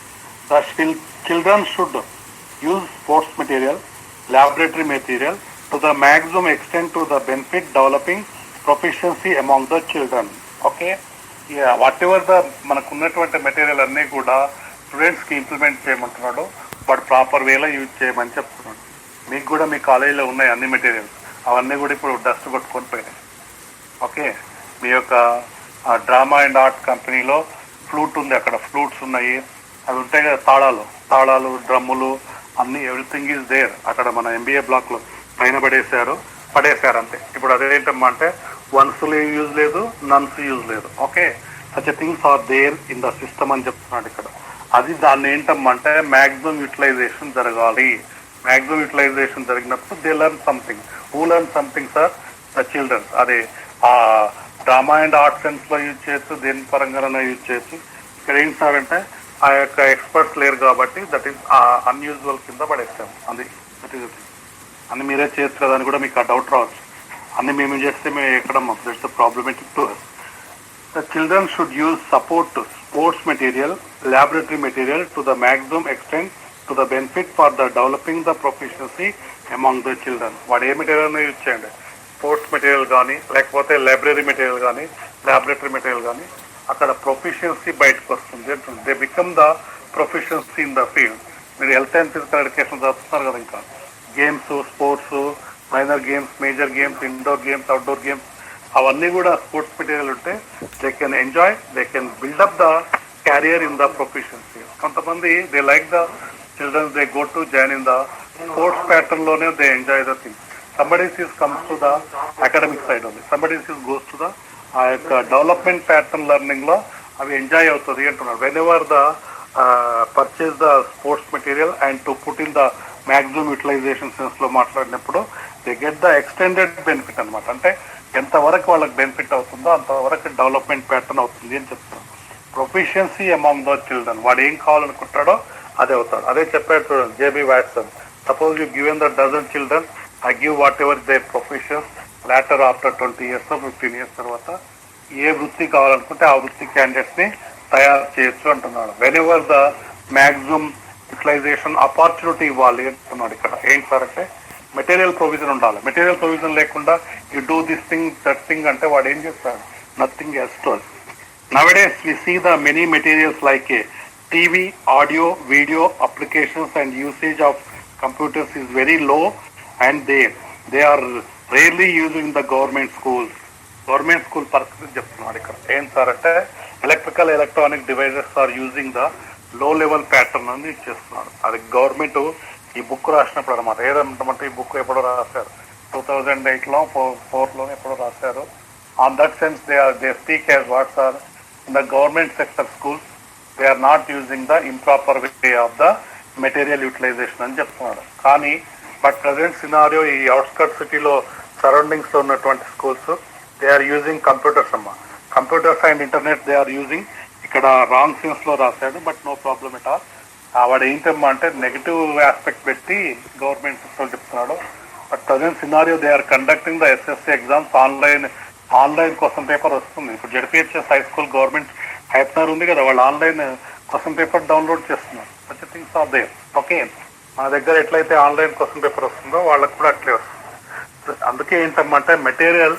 The children should use sports material, laboratory material to the maximum extent to the benefit developing proficiency among the children. Okay? Yeah, whatever the మనకు ఉన్నటువంటి మెటీరియల్ అన్నీ కూడా స్టూడెంట్స్కి ఇంప్లిమెంట్ చేయమంటున్నాడు, బట్ ప్రాపర్ వేలో యూజ్ చేయమని చెప్తున్నాడు. మీకు కూడా మీ కాలేజీలో ఉన్నాయి అన్ని మెటీరియల్స్, అవన్నీ కూడా ఇప్పుడు డస్ట్ కొట్టుకొని పోయినాయి. ఓకే, మీ యొక్క డ్రామా అండ్ ఆర్ట్ కంపెనీలో ఫ్లూట్ ఉంది, అక్కడ ఫ్లూట్స్ ఉన్నాయి, అవి ఉంటాయి కదా, తాళాలు, డ్రమ్ములు అన్ని, ఎవ్రీథింగ్ ఈజ్ దేర్. అక్కడ మన ఎంబీఏ బ్లాక్లో పైన పడేశారు అంతే. ఇప్పుడు అదేంటమ్మా అంటే వన్స్ యూజ్ లేదు, నన్స్ యూజ్ లేదు. Okay, such things are there in the system అని చెప్తున్నాడు ఇక్కడ. అది దాన్ని ఏంటమ్మా అంటే మ్యాక్సిమం యూటిలైజేషన్ జరగాలి. మ్యాక్సిమం యూటిలైజేషన్ జరిగినప్పుడు they learn something. Who learn something sir? The childrens. అదే ఆ డ్రామా అండ్ ఆర్ట్ సెన్స్ లో యూజ్ చేయొచ్చు, దేని పరంగానే యూజ్ చేయొచ్చు. ఇక్కడ ఏంటి సార్ అంటే ఆ యొక్క ఎక్స్పర్ట్స్ లేరు కాబట్టి దట్ ఈస్ అన్యూజువల్ కింద పడేస్తాము. అది దట్ ఈస్ అన్ని మీరే చేయొచ్చు కదా అని కూడా మీకు ఆ డౌట్ రావచ్చు. అన్ని మేము చేస్తే మేము ఎక్కడమ్మా, that's the problematic to us. The children should use support sports material, laboratory material to the maximum extent to the benefit for the developing the proficiency among the children. వాడు ఏ మెటీరియల్ యూజ్ చేయండి, స్పోర్ట్స్ మెటీరియల్ కానీ లేకపోతే లైబ్రరీ మెటీరియల్ కానీ లాబొరేటరీ మెటీరియల్ కానీ, అక్కడ ప్రొఫిషియన్సీ బయటకు వస్తుంది. They become the proficiency in the field. మీరు హెల్త్ అండ్ ఫిజికల్ ఎడ్యుకేషన్ చదువుతున్నారు కదా, ఇంకా games, sports, minor games, major games, indoor games, outdoor games, అవన్నీ కూడా స్పోర్ట్స్ మెటీరియల్ ఉంటే they can enjoy, they can build up the career in the proficiency. కొంతమంది they like the childrens, they go to join in the sports pattern లోనే they enjoy the thing. somebody comes to the academic side only, somebody goes to the development pattern learning లో అవి ఎంజాయ్ అవుతుంది అంటున్నారు. whenever the purchase the sports material and to put in the maximum utilization sense లో మాట్లాడినప్పుడు they get the extended benefit అనమాట. అంటే ఎంతవరకు వాళ్ళకి బెనిఫిట్ అవుతుందో అంతవరకు డెవలప్మెంట్ ప్యాటర్న్ అవుతుంది అని చెప్తారు. ప్రొఫిషియన్సీ అమాంగ్ ద చిల్డ్రన్, వాడు ఏం కావాలనుకుంటాడో అదే అవుతాడు. అదే చెప్పాడు చూడండి JB Watson. Suppose you given the doesn't children, I give whatever their professions, later after 20 years or 15 years తర్వాత ఏ వృత్తి కావాలనుకుంటే ఆ వృత్తి క్యాండిడేట్స్ ని తయారు చేయొచ్చు అంటున్నాడు. Whenever the maximum utilization opportunity ఇవ్వాలి అంటున్నాడు. ఇక్కడ ఏంటి సార్ అంటే మెటీరియల్ ప్రొవిజన్ ఉండాలి. మెటీరియల్ ప్రొవిజన్ లేకుండా you do this thing that thing అంటే వాడు ఏం చేస్తాడు? Nothing else to us. Nowadays we see the many materials like a TV, audio, video applications and usage of computers is very low and they are rarely used in the government schools. Government school పరిస్థితి చెప్తున్నాడు ఇక్కడ. ఏం సార్ అంటే electrical electronic devices are using the low level pattern అని ఇచ్చేస్తున్నాడు. అది గవర్నమెంట్ ఈ బుక్ రాసినప్పుడు అనమాట. ఏదంటే ఈ బుక్ ఎప్పుడో రాశారు 2008లో 4లో ఎప్పుడో రాశారు. On that sense they speak as what sir in the government sector schools they are not using the improper way of the material utilisation అని చెప్తున్నాడు. కానీ బట్ ప్రజెంట్ సినారియో ఈ అవుట్స్కట్ సిటీలో సరౌండింగ్స్ లో ఉన్నటువంటి schools they are using computers అమ్మా. Computers and internet they are using. ఇక్కడ రాంగ్ సెన్స్ లో రాశాడు, but no problem at all. వాడు ఏంటమ్మా అంటే నెగిటివ్ ఆస్పెక్ట్ పెట్టి గవర్నమెంట్ సిస్టమ్ చెప్తున్నాడు. But present scenario they are conducting the SSC exams online question paper వస్తుంది. ఇప్పుడు జెడ్పీహెచ్ఎస్ హై స్కూల్ గవర్నమెంట్ హైప్నర్ ఉంది కదా, వాళ్ళు ఆన్లైన్ క్వశ్చన్ పేపర్ డౌన్లోడ్ చేస్తున్నారు. Such things are there. Okay, మన దగ్గర ఎట్లయితే ఆన్లైన్ క్వశ్చన్ పేపర్ వస్తుందో వాళ్ళకి కూడా అట్లే వస్తుంది. అందుకే ఏంటంటే మెటీరియల్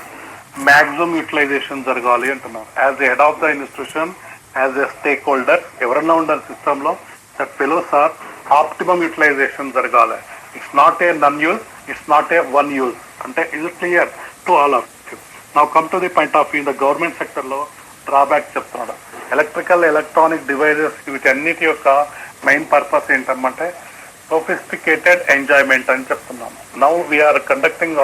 మ్యాక్సిమం యూటిలైజేషన్ జరగాలి అంటున్నారు. As the head of the institution, as a stakeholder, ఎవరన్నా ఉండాలి సిస్టమ్ లో, that fellows are optimum utilisation జరగాలి. It's not a non use, it's not a one use. అంటే ఇది clear to all of you. Now come to the point of view. The government sector లో డ్రాబ్యాక్ చెప్తున్నాడు. ఎలక్ట్రికల్ ఎలక్ట్రానిక్ డివైజెస్ వీటన్నిటి యొక్క మెయిన్ పర్పస్ ఏంటంటే సోఫిస్టికేటెడ్ ఎంజాయ్మెంట్ అని చెప్తున్నాము. Now we are conducting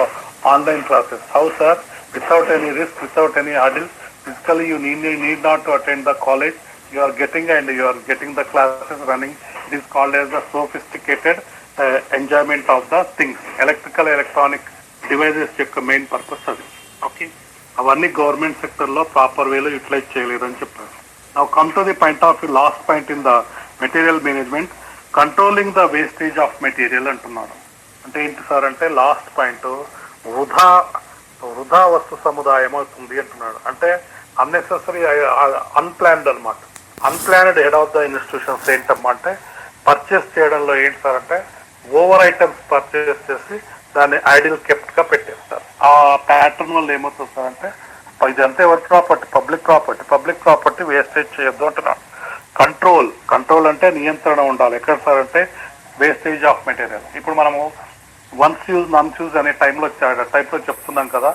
online classes. How sir? Without any risk, without any hurdle. Physically you need not to attend the college. You are getting the classes running. It is called as the sophisticated enjoyment of the things. Electrical electronic devices యొక్క మెయిన్ పర్పస్ అది. ఓకే, అవన్నీ గవర్నమెంట్ సెక్టర్ లో ప్రాపర్ వేలో యూటిలైజ్ చేయలేదని చెప్పారు. Now come to the point of view. Last point in the material management, controlling the wastage of material అంటున్నాడు. అంటే ఏంటి సార్ అంటే లాస్ట్ పాయింట్ వృధా వస్తు సముదాయం అవుతుంది అంటున్నాడు. అంటే అన్నెసెసరీ అన్ప్లాన్డ్ అనమాట. Unplanned head of the institutions ఏంటమ్మా అంటే పర్చేస్ చేయడంలో ఏంటి సార్ అంటే ఓవర్ ఐటమ్స్ పర్చేస్ చేసి దాన్ని ఐడిల్ కెప్ట్ గా పెట్టేస్తారు. ఆ ప్యాటర్న్ వల్ల ఏమవుతుంది సార్ అంటే ఇదంతా ఎవరి ప్రాపర్టీ? పబ్లిక్ ప్రాపర్టీ వేస్టేజ్ చేయొద్దు అంటున్నాడు. కంట్రోల్ అంటే నియంత్రణ ఉండాలి. ఎక్కడ సార్ అంటే వేస్టేజ్ ఆఫ్ మెటీరియల్. ఇప్పుడు మనము వన్స్ యూజ్ నన్ యూజ్ అనే టైంలో చెప్తున్నాం కదా,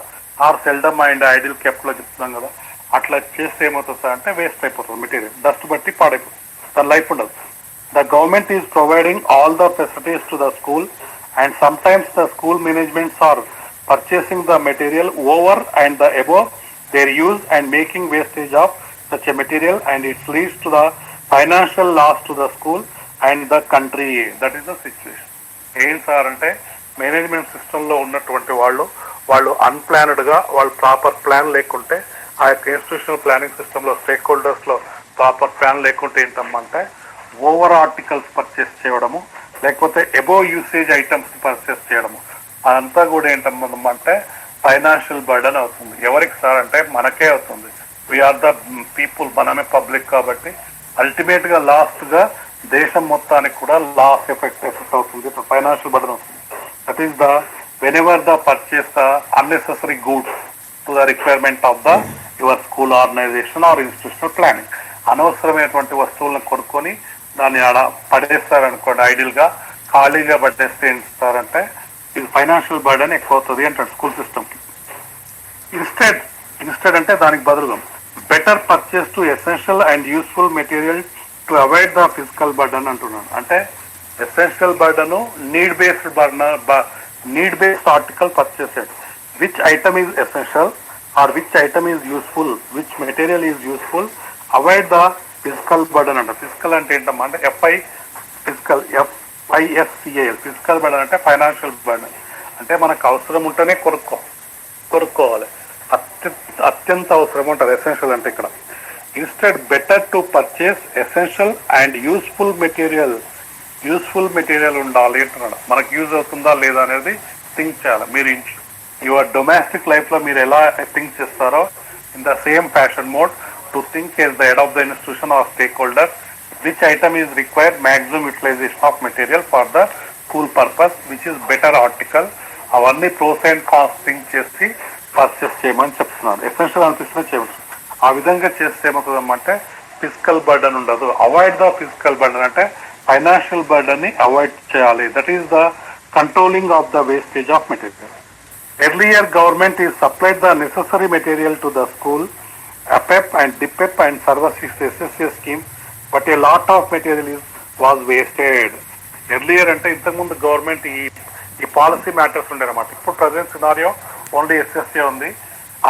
are seldom and idle kept లో చెప్తున్నాం కదా. అట్లా చేస్తే ఏమవుతుంది సార్ అంటే వేస్ట్ అయిపోతుంది మెటీరియల్, డస్ట్ బట్టి పాడైపోతుంది, దాని లైఫ్ ఉండదు. The government is providing all the facilities to the school and sometimes the school managements are purchasing the material over and the above their use and making wastage of such a material, and it leads to the financial loss to the school and the country. That is the situation. ఏం సార్ అంటే మేనేజ్మెంట్ సిస్టమ్ లో ఉన్నటువంటి వాళ్ళు అన్ప్లాన్డ్ గా వాళ్ళు ప్రాపర్ ప్లాన్ లేకుంటే, ఆ యొక్క ఇన్స్టిట్యూషనల్ ప్లానింగ్ సిస్టమ్ లో స్టేక్ హోల్డర్స్ లో ప్రాపర్ ప్లాన్ లేకుంటే ఏంటమ్మంటే ఓవర్ ఆర్టికల్స్ పర్చేస్ చేయడము, లేకపోతే అబోవ్ యూసేజ్ ఐటమ్స్ పర్చేస్ చేయడము, అదంతా కూడా ఏంటమ్మంటే ఫైనాన్షియల్ బర్డన్ అవుతుంది. ఎవరికి సార్ అంటే మనకే అవుతుంది. వీఆర్ ద పీపుల్, మనమే పబ్లిక్. కాబట్టి అల్టిమేట్ గా లాస్ట్ గా దేశం మొత్తానికి కూడా లాస్ ఎఫెక్ట్ అవుతుంది, ఫైనాన్షియల్ బర్డన్ అవుతుంది. That is the whenever the purchase the unnecessary goods to the requirement of the your school organization or institutional planning. అనవసరమైనటువంటి వస్తువులను కొనుక్కొని దాన్ని ఆడ పడేస్తారనుకోండి, ఐడిల్ గా ఖాళీగా పట్టేస్తే ఏం ఇస్తారంటే ఇది ఫైనాన్షియల్ బర్డన్ ఎక్కువ అవుతుంది అంటాడు స్కూల్ సిస్టమ్ కి. ఇన్స్టెడ్ అంటే దానికి బదులుగా better purchase to essential and useful material to avoid the physical burden అంటున్నాను. అంటే essential burden need based article purchase చేయడం. Which item is essential or which item is useful, which material is useful, avoid the physical burden అంట. ఫిజికల్ అంటే ఏంటమ్మా అంటే FISCAL ఫిజికల్ బర్డన్ అంటే ఫైనాన్షియల్ బర్డన్. అంటే మనకు అవసరం ఉంటేనే కొనుక్కోవాలి, అత్యంత అవసరం ఉంటుంది. ఎసెన్షియల్ అంటే ఇక్కడ instead better to purchase essential and useful material ఉండాలి అంటున్నాడు. మనకు యూజ్ అవుతుందా లేదా అనేది థింక్ చేయాలి. మీరు యువర్ డొమెస్టిక్ లైఫ్ లో మీరు ఎలా థింక్ చేస్తారో in the same fashion mode to think as the head of the institution or stakeholder. Which item is required maximum utilization of material for the school purpose, which is better article. అవన్నీ ప్రోస్ అండ్ కాన్స్ థింక్ చేసి పర్చేస్ చేయమని చెప్తున్నారు. ఎసెన్షియల్ అనిపిస్తున్నా చేయవచ్చు. ఆ విధంగా చేస్తే ఏమవుతుందమ్మంటే ఫిజికల్ బర్డన్ ఉండదు. అవాయిడ్ ద ఫిజికల్ బర్డన్ అంటే ఫైనాన్షియల్ బర్డన్ ని అవాయిడ్ చేయాలి. That is the controlling of the wastage of material. Earlier government is supplied the necessary material to the school, APEP and DPEP and services SSA scheme, but a lot of material was wasted. Earlier అంటే ఇంతకుముందు గవర్నమెంట్ ఈ పాలసీ మ్యాటర్స్ ఉండేనమాట. ఇప్పుడు ప్రజెంట్ సినారియో ఓన్లీ ఎస్ఎస్ఏ ఉంది.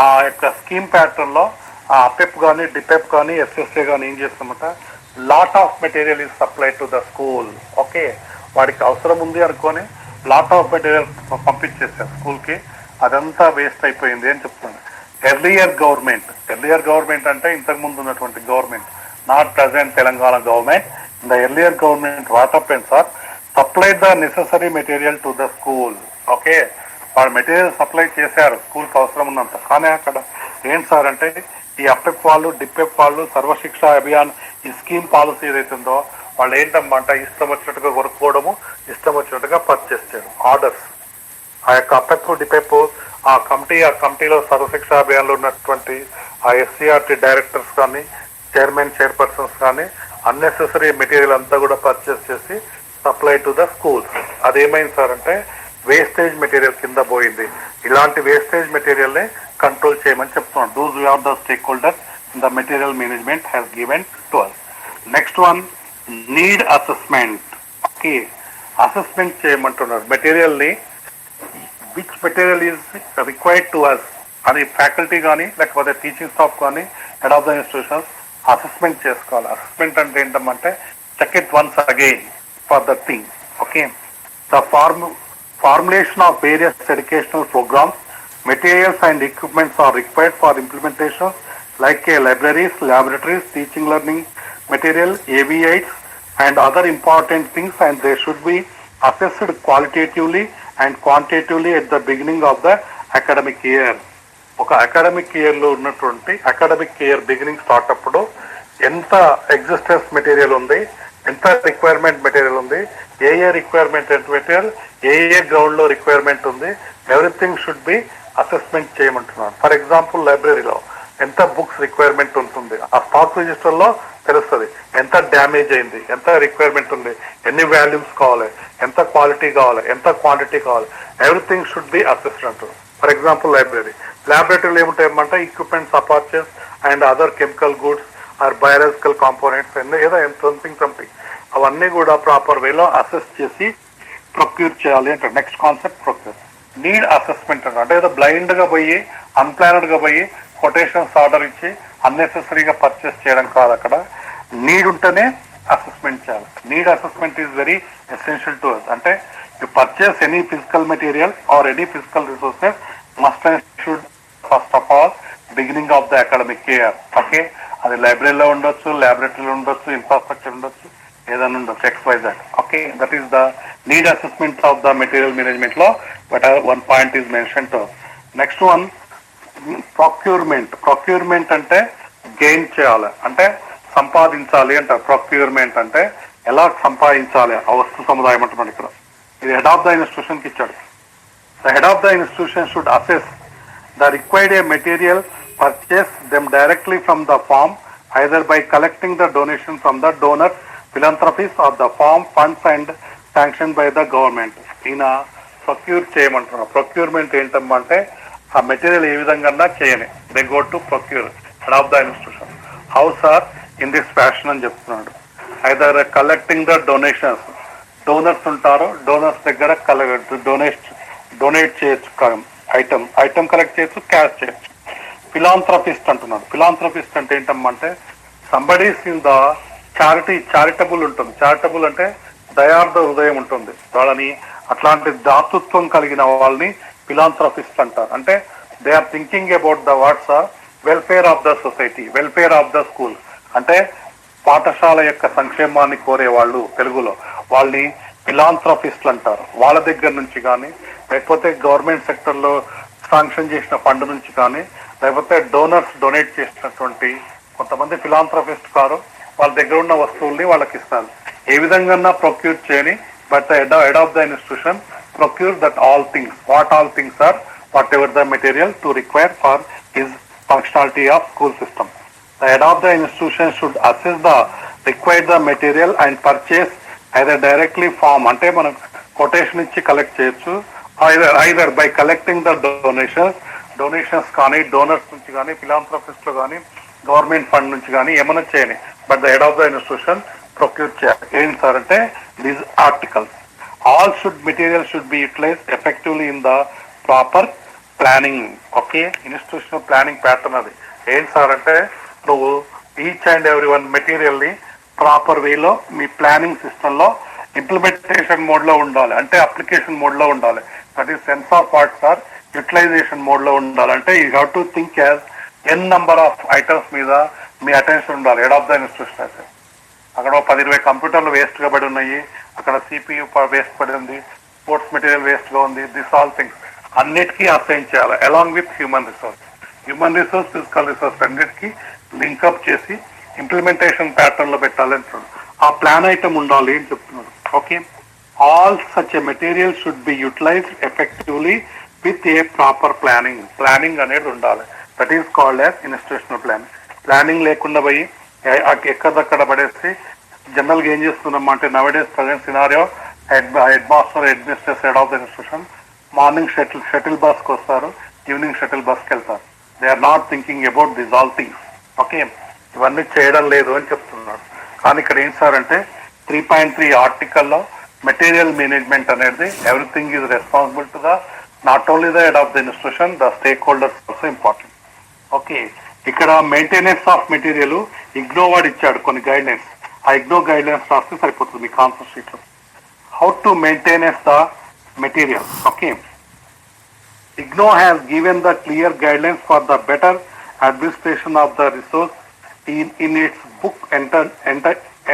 ఆ యొక్క స్కీమ్ ప్యాటర్న్ లో ఆ అపెప్ కానీ డిపెప్ కానీ ఎస్ఎస్ఏ కానీ ఏం చేస్తామంట, lot of material is supply to the school. Okay, వాడికి అవసరం ఉంది అనుకొని లాట్ ఆఫ్ మెటీరియల్ పంపించేసారు స్కూల్కి, అదంతా వేస్ట్ అయిపోయింది అని చెప్తున్నాను. ఎర్లియర్ గవర్నమెంట్ అంటే ఇంతకు ముందు ఉన్నటువంటి government, not present Telangana government. The earlier government what happened sir, supplied the necessary material to the school. Okay, వాళ్ళు మెటీరియల్ సప్లై చేశారు స్కూల్కి అవసరం ఉన్నంత. కానీ అక్కడ ఏంటి సార్ అంటే ఈ అపెప్ వాళ్ళు డిపెప్ వాళ్ళు సర్వశిక్ష అభియాన్ ఈ స్కీమ్ పాలసీ ఏదైతుందో వాళ్ళు ఏంటన్నమాట ఇష్టం వచ్చినట్టుగా కొనుక్కోవడము, ఇష్టం వచ్చినట్టుగా పర్చేస్ చేయడం. ఆర్డర్స్ ఆ యొక్క అపెప్ డిపెప్ ఆ కమిటీలో సర్వశిక్ష అభియాన్లో ఉన్నటువంటి ఆ ఎస్సీఆర్టీ డైరెక్టర్స్ కానీ చైర్పర్సన్స్ కానీ అన్నెసెసరీ మెటీరియల్ అంతా కూడా పర్చేస్ చేసి సప్లై టు ద స్కూల్స్. అదేమైంది సార్ అంటే వేస్టేజ్ మెటీరియల్ కింద పోయింది. ఇలాంటి వేస్టేజ్ మెటీరియల్ ని కంట్రోల్ చేయమని చెప్తున్నాం. Those we are the stakeholders in the material management has given to us. Next one, need assessment. Okay, assessment చేయమంటున్నారు మెటీరియల్ ని, which material is required to us అని ఫ్యాకల్టీ కానీ లేకపోతే టీచింగ్ స్టాఫ్ కానీ head of the institutions assessment చేసుకోవాలి. అసెస్మెంట్ అంటే ఏంటంటే check it once again for the thing. Okay, the formulation of various educational programs, materials and equipments are required for implementation like libraries, laboratories, teaching learning material, AV8s and other important things, and they should be assessed qualitatively and quantitatively at the beginning of the academic year. ఒక అకాడమిక్ ఇయర్ లో ఉన్నటువంటి అకాడమిక్ ఇయర్ బిగినింగ్ స్టార్ట్ అప్పుడు ఎంత ఎగ్జిస్టెన్స్ మెటీరియల్ ఉంది, ఎంత రిక్వైర్మెంట్ మెటీరియల్ ఉంది, ఏ రిక్వైర్మెంట్ మెటీరియల్ ఏ గ్రౌండ్ లో రిక్వైర్మెంట్ ఉంది, ఎవ్రీథింగ్ షుడ్ బి అసెస్మెంట్ చేయమంటున్నాను. ఫర్ ఎగ్జాంపుల్ లైబ్రరీలో ఎంత బుక్స్ రిక్వైర్మెంట్ ఉంటుంది, ఆ స్టాక్ రిజిస్టర్ లో తెలుస్తుంది. ఎంత డ్యామేజ్ అయింది, ఎంత రిక్వైర్మెంట్ ఉంది, ఎన్ని వాల్యూమ్స్ కావాలి, ఎంత క్వాలిటీ కావాలి, ఎంత క్వాంటిటీ కావాలి, ఎవ్రీథింగ్ షుడ్ బి అసెస్డ్ అంటుంది. ఫర్ ఎగ్జాంపుల్ ల్యాబొరేటరీలో ఏముంటాయన్నమాట, equipments, apertures and other chemical goods or biological components ఏదో సంథింగ్ అవన్నీ కూడా ప్రాపర్ వేలో అసెస్ చేసి ప్రొక్యూర్ చేయాలి అంటారు. Next concept procure. Need assessment అంటే ఏదో బ్లైండ్ గా పోయి అన్ప్లానెడ్ గా పోయి కొటేషన్స్ ఆర్డర్ ఇచ్చి అన్నెసెసరీగా పర్చేస్ చేయడం కాదు. అక్కడ నీడ్ ఉంటేనే అసెస్మెంట్ చేయాలి. Need assessment is very essential to us. అంటే you purchase any physical material or any physical resources must and should first of all beginning of the academic year. Okay, అది లైబ్రరీలో ఉండొచ్చు, ల్యాబొరేటరీలో ఉండొచ్చు, ఇన్ఫ్రాస్ట్రక్చర్ ఉండొచ్చు, ఏదైనా ఉండొచ్చు, XYZ. Okay, that is the need assessment of the material management లో but one point is mention to. Next one, procurement అంటే గెయిన్ చేయాలి, అంటే సంపాదించాలి అంటారు. ప్రొక్యూర్మెంట్ అంటే ఎలా సంపాదించాలి ఆ వస్తు సముదాయం అంటున్నాడు ఇక్కడ. ఇది హెడ్ ఆఫ్ ద ఇన్స్టిట్యూషన్ కి ఇచ్చాడు. The head of the institution should assess the required A material, purchase them directly from the firm either by collecting the donation from the donors, philanthropists or the firm funds and sanctioned by the government. ఈయన ప్రొక్యూర్ చేయమంటున్నారు. ప్రొక్యూర్మెంట్ ఏంటంటే ఆ మెటీరియల్ ఏ విధంగా చేయని, they go to procure head of the institution. How sir, in this fashion అని చెప్తున్నాడు. Either collecting the donations, donors ఉంటారు, డోనర్స్ దగ్గర డొనేట్ చేయొచ్చు, ఐటమ్ కలెక్ట్ చేయొచ్చు, క్యాష్ చేయొచ్చు. ఫిలాంథ్రపిస్ట్ అంటున్నాడు. ఫిలాంథ్రపిస్ట్ అంటే ఏంటంటే సంబడీస్ ఇన్ ద చారిటబుల్ ఉంటుంది. చారిటబుల్ అంటే దయార్థ హృదయం ఉంటుంది వాళ్ళని, అట్లాంటి దాతృత్వం కలిగిన వాళ్ళని ఫిలాంథ్రపిస్ట్ అంటారు. అంటే they are thinking about the what's our welfare of the society, welfare of the school. అంటే పాఠశాల యొక్క సంక్షేమాన్ని కోరే వాళ్ళు, తెలుగులో వాళ్ళని ఫిలాంథ్రపిస్ట్లు అంటారు. వాళ్ళ దగ్గర నుంచి కానీ లేకపోతే గవర్నమెంట్ సెక్టర్ లో శాంక్షన్ చేసిన ఫండ్ నుంచి కానీ లేకపోతే డోనర్స్ డొనేట్ చేసినటువంటి కొంతమంది ఫిలాంథ్రపిస్ట్ కారు వాళ్ళ దగ్గర ఉన్న వస్తువుల్ని వాళ్ళకి ఇస్తారు. ఏ విధంగా ప్రొక్యూర్ చేయని, but head of the institution procure that all things. What all things are? Whatever the material to require for his functionality of school system. The head of the institution should assess the require the material and purchase either directly from, అంటే మనం కొటేషన్ ఇచ్చి కలెక్ట్ చేయొచ్చు, either by collecting the donations కానీ డోనర్స్ నుంచి కానీ ఫిలాంథ్రపిస్ట్ కానీ గవర్నమెంట్ ఫండ్ నుంచి కానీ ఏమైనా చేయని, but the head of the institution procure చేయాలి. ఏంటి సార్ అంటే these articles all material should be utilised effectively in the proper planning. Okay, institutional planning pattern అది. ఏంటి సార్ అంటే నువ్వు each and every one material ని ప్రాపర్ వేలో మీ ప్లానింగ్ సిస్టమ్ లో ఇంప్లిమెంటేషన్ మోడ్ లో ఉండాలి, అంటే అప్లికేషన్ మోడ్ లో ఉండాలి. That is sense of what sir utilization mode లో ఉండాలంటే you have to think as N number of items మీద మీ అటెన్షన్ ఉండాలి. హెడ్ ఆఫ్ ద ఇన్స్టిట్యూషన్ అయితే అక్కడ 10-20 కంప్యూటర్లు వేస్ట్ గా పడి ఉన్నాయి, అక్కడ సిపియు వేస్ట్ పడి ఉంది, స్పోర్ట్స్ మెటీరియల్ వేస్ట్ గా ఉంది. దిస్ ఆల్ థింగ్స్ అన్నిటికీ అసైన్ చేయాలి along with human resource, physical resource అన్నిటికీ లింకప్ చేసి ఇంప్లిమెంటేషన్ ప్యాటర్న్ లో పెట్టాలి అంటున్నాడు. ఆ ప్లాన్ ఐటమ్ ఉండాలి అని చెప్తున్నాడు. Okay, all such a material should be utilised effectively with a proper planning అనేది ఉండాలి. That is called as institutional planning లేకుండా పోయి ఎక్కడక్కడ పడేసి జనరల్ గా ఏం చేస్తున్నాం అంటే nowadays present scenario headmaster administrator head of the institution morning shuttle bus కి వస్తారు, ఈవినింగ్ షటిల్ బస్ కి వెళ్తారు. They are not thinking about this all things. Okay, ఇవన్నీ చేయడం లేదు అని చెప్తున్నాడు. కానీ ఇక్కడ ఏం సార్ అంటే 3.3 ఆర్టికల్లో మెటీరియల్ మేనేజ్మెంట్ అనేది everything is responsible to the not only the head of the institution, the stake holders also important. Okay, ఇక్కడ మెయింటెనెన్స్ ఆఫ్ మెటీరియల్ ఇగ్నో వాడు ఇచ్చాడు కొన్ని గైడ్లైన్స్, ఆ ఇగ్నో గైడ్లైన్స్ రాస్తే సరిపోతుంది మీ కాన్సెప్ట్ షీట్ లో. How to maintenance the material. Okay, IGNOU has given the clear guidelines for the better administration of the resource in its book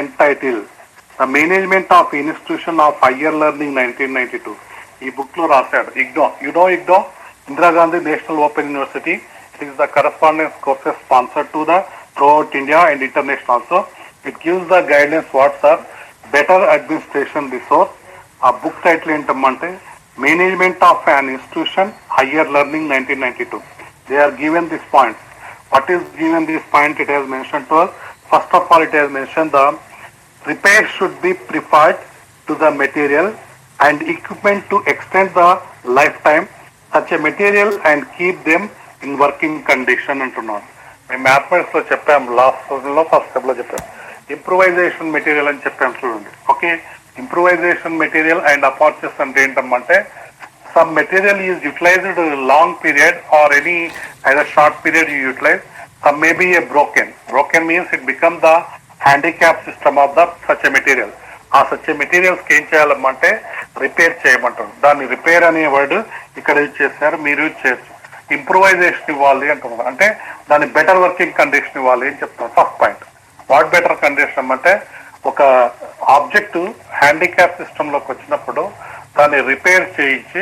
entitled The Management of Institution of Higher Learning 1992. ఈ బుక్ లో రాశాడు. IGNOU, Indira Gandhi National Open University. It is the correspondence courses sponsored to the throughout India and international also. It gives the guidelines what are better administration resource. ఆ బుక్ టైటిల్ ఏంటంటే Management of an Institution, Higher Learning 1992. They are given this point. What is given this point? It has mentioned to us. First of all, it has mentioned the repair should be preferred to the material and equipment to extend the lifetime such a material and keep them in working condition అంటున్నాను. మేము మ్యాథమెటిక్స్ లో చెప్పాము, లాస్ట్ లో ఫస్ట్ స్టెప్ లో చెప్పాము ఇంప్రూవైజేషన్ మెటీరియల్ అని చెప్పాము చూడండి. ఓకే, ఇంప్రూవైజేషన్ మెటీరియల్ అండ్ అపార్చర్స్ అంటే ఏంటంటే some material is utilized long period or any either short period you utilize, some may be a broken means it becomes the handicap system of the such a material. ఆ such a materials కి ఏం చేయాలంటే రిపేర్ చేయమంటారు. దాన్ని రిపేర్ అనే వర్డ్ ఇక్కడ యూజ్ చేశారు, మీరు యూజ్ చేయొచ్చు. ఇంప్రూవైజేషన్ ఇవ్వాలి అంటున్నారు, అంటే దాన్ని బెటర్ వర్కింగ్ కండిషన్ ఇవ్వాలి అని చెప్తున్నారు. First point what better condition అంటే ఒక ఆబ్జెక్ట్ హ్యాండిక్యాప్ సిస్టమ్ లోకి వచ్చినప్పుడు దాన్ని రిపేర్ చేయించి,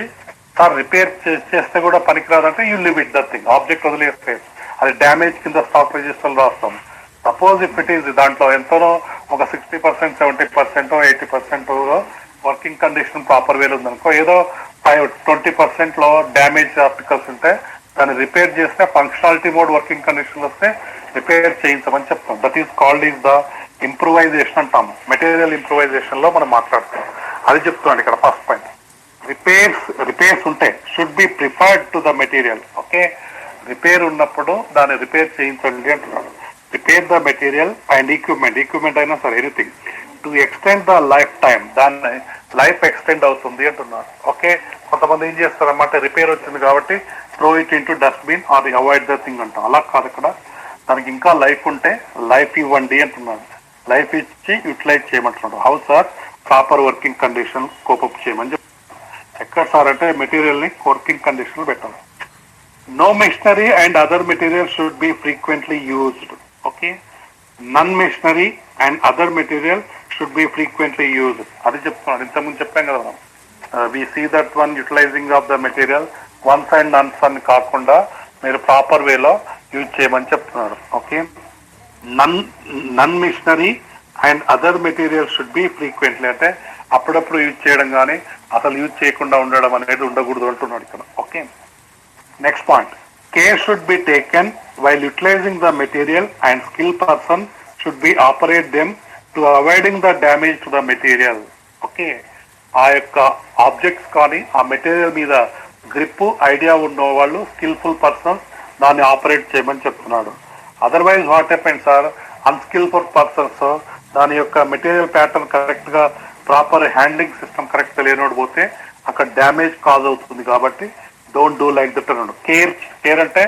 సార్ రిపేర్ చేస్తే కూడా పనికిరాదంటే you leave it the thing, object వదిలేస్తే అది డ్యామేజ్ కింద స్టాక్ రిజిస్టర్ రాస్తాం. సపోజ్ ఇఫ్ ఇట్ ఈస్ దాంట్లో ఎంతనో ఒక 60%, 70%, 80% వర్కింగ్ కండిషన్ ప్రాపర్ వేలు ఉందనుకో, ఏదో 20% లో డ్యామేజ్ ఆర్టికల్స్ ఉంటే దాన్ని రిపేర్ చేస్తే ఫంక్షనాలిటీ మోడ్ వర్కింగ్ కండిషన్ వస్తే రిపేర్ చేయించమని చెప్తాం. That is called is the improvisation అంటాము. మెటీరియల్ ఇంప్రూవైజేషన్ లో మనం మాట్లాడుతాం, అది చెప్తాం ఇక్కడ ఫస్ట్ పాయింట్. రిపేర్స్ ఉంటే should be preferred to the material. Okay, repair ఉన్నప్పుడు దాన్ని రిపేర్ చేయించండి అంటున్నాడు. Repair the material and equipment అయినా సరే anything to extend the life time, దాన్ని లైఫ్ ఎక్స్టెండ్ అవుతుంది అంటున్నారు. ఓకే, కొంతమంది ఏం చేస్తారన్నమాట, రిపేర్ వచ్చింది కాబట్టి throw it into dustbin or avoid the thing అంటాం. అలా కాదు, ఇక్కడ దానికి ఇంకా లైఫ్ ఉంటే లైఫ్ ఇవ్వండి అంటున్నాడు. లైఫ్ ఇచ్చి యూటిలైజ్ చేయమంటున్నాడు. How sir proper working condition cope up చేయమని చెప్తారు. ఎక్కడ సార్ అంటే మెటీరియల్ ని వర్కింగ్ కండిషన్ పెట్టాలి. No machinery and other material should be frequently used. Okay, non machinery and other material should be frequently used, అది చెప్తున్నాడు. ఇంతకుముందు చెప్పాం కదా మనం, we see that one utilising of the material once and nonce అని కాకుండా మీరు ప్రాపర్ వేలో యూజ్ చేయమని చెప్తున్నాడు. Okay, non machinery and other material should be frequently అంటే అప్పుడప్పుడు యూజ్ చేయడం కానీ అసలు యూజ్ చేయకుండా ఉండడం అనేది ఉండకూడదు అంటున్నాడు ఇక్కడ. Okay, next point, care should be taken while utilizing the material and skill person should be operate them to avoiding the damage to the material. Okay, ఆ యొక్క ఆబ్జెక్ట్స్ కానీ ఆ మెటీరియల్ మీద గ్రిప్ ఐడియా ఉన్న వాళ్ళు స్కిల్ఫుల్ పర్సన్స్ దాన్ని ఆపరేట్ చేయమని చెప్తున్నాడు. Otherwise what happened sir, unskillful persons దాని యొక్క మెటీరియల్ ప్యాటర్న్ కరెక్ట్ గా ప్రాపర్ హ్యాండ్లింగ్ సిస్టమ్ కరెక్ట్ గా లేనోడు పోతే అక్కడ డ్యామేజ్ కాజ్ అవుతుంది. కాబట్టి డోంట్ డూ లైక్ దట్ అన్నాడు. కేర్ అంటే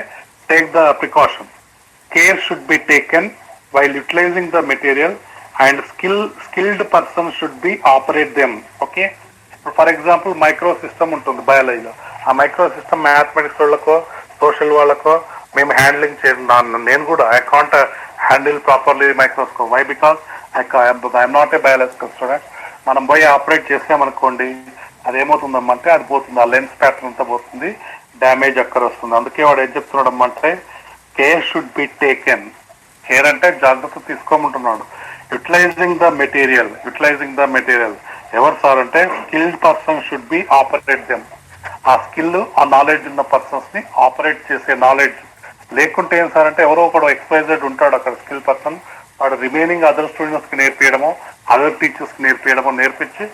take the precaution. Care should be taken while utilizing the material and skilled person should be operate them. Okay, for example micro system ఉంటుంది బయాలజీలో. ఆ మైక్రో సిస్టమ్ మ్యాథమెటిక్స్ వాళ్ళకో సోషల్ వాళ్ళకో మేము హ్యాండ్లింగ్ చేయడం, నేను కూడా I can't handle properly microscope. Why? Because I'm not a biological student. మనం పోయి ఆపరేట్ చేసామనుకోండి అదేమవుతుందమ్మంటే అది పోతుంది, ఆ లెన్స్ ప్యాటర్న్ అంతా పోతుంది, డ్యామేజ్ అక్కడ వస్తుంది. అందుకే వాడు ఏం చెప్తున్నాడమ్మంటే care should be taken. Care అంటే జాగ్రత్త తీసుకోమంటున్నాడు. యూటిలైజింగ్ ద మెటీరియల్ ఎవరు సార్ అంటే skilled person should be operate them. ఆ స్కిల్ ఆ నాలెడ్జ్ ఉన్న పర్సన్స్ ని ఆపరేట్ చేసే నాలెడ్జ్ లేకుంటే ఏం సార్ అంటే ఎవరో ఒకడు ఎక్స్పైజెడ్ ఉంటాడు అక్కడ స్కిల్ పర్సన్, వాడు రిమైనింగ్ అదర్ స్టూడెంట్స్ కి నేర్పించడమో అదర్ టీచర్స్ కి నేర్పించి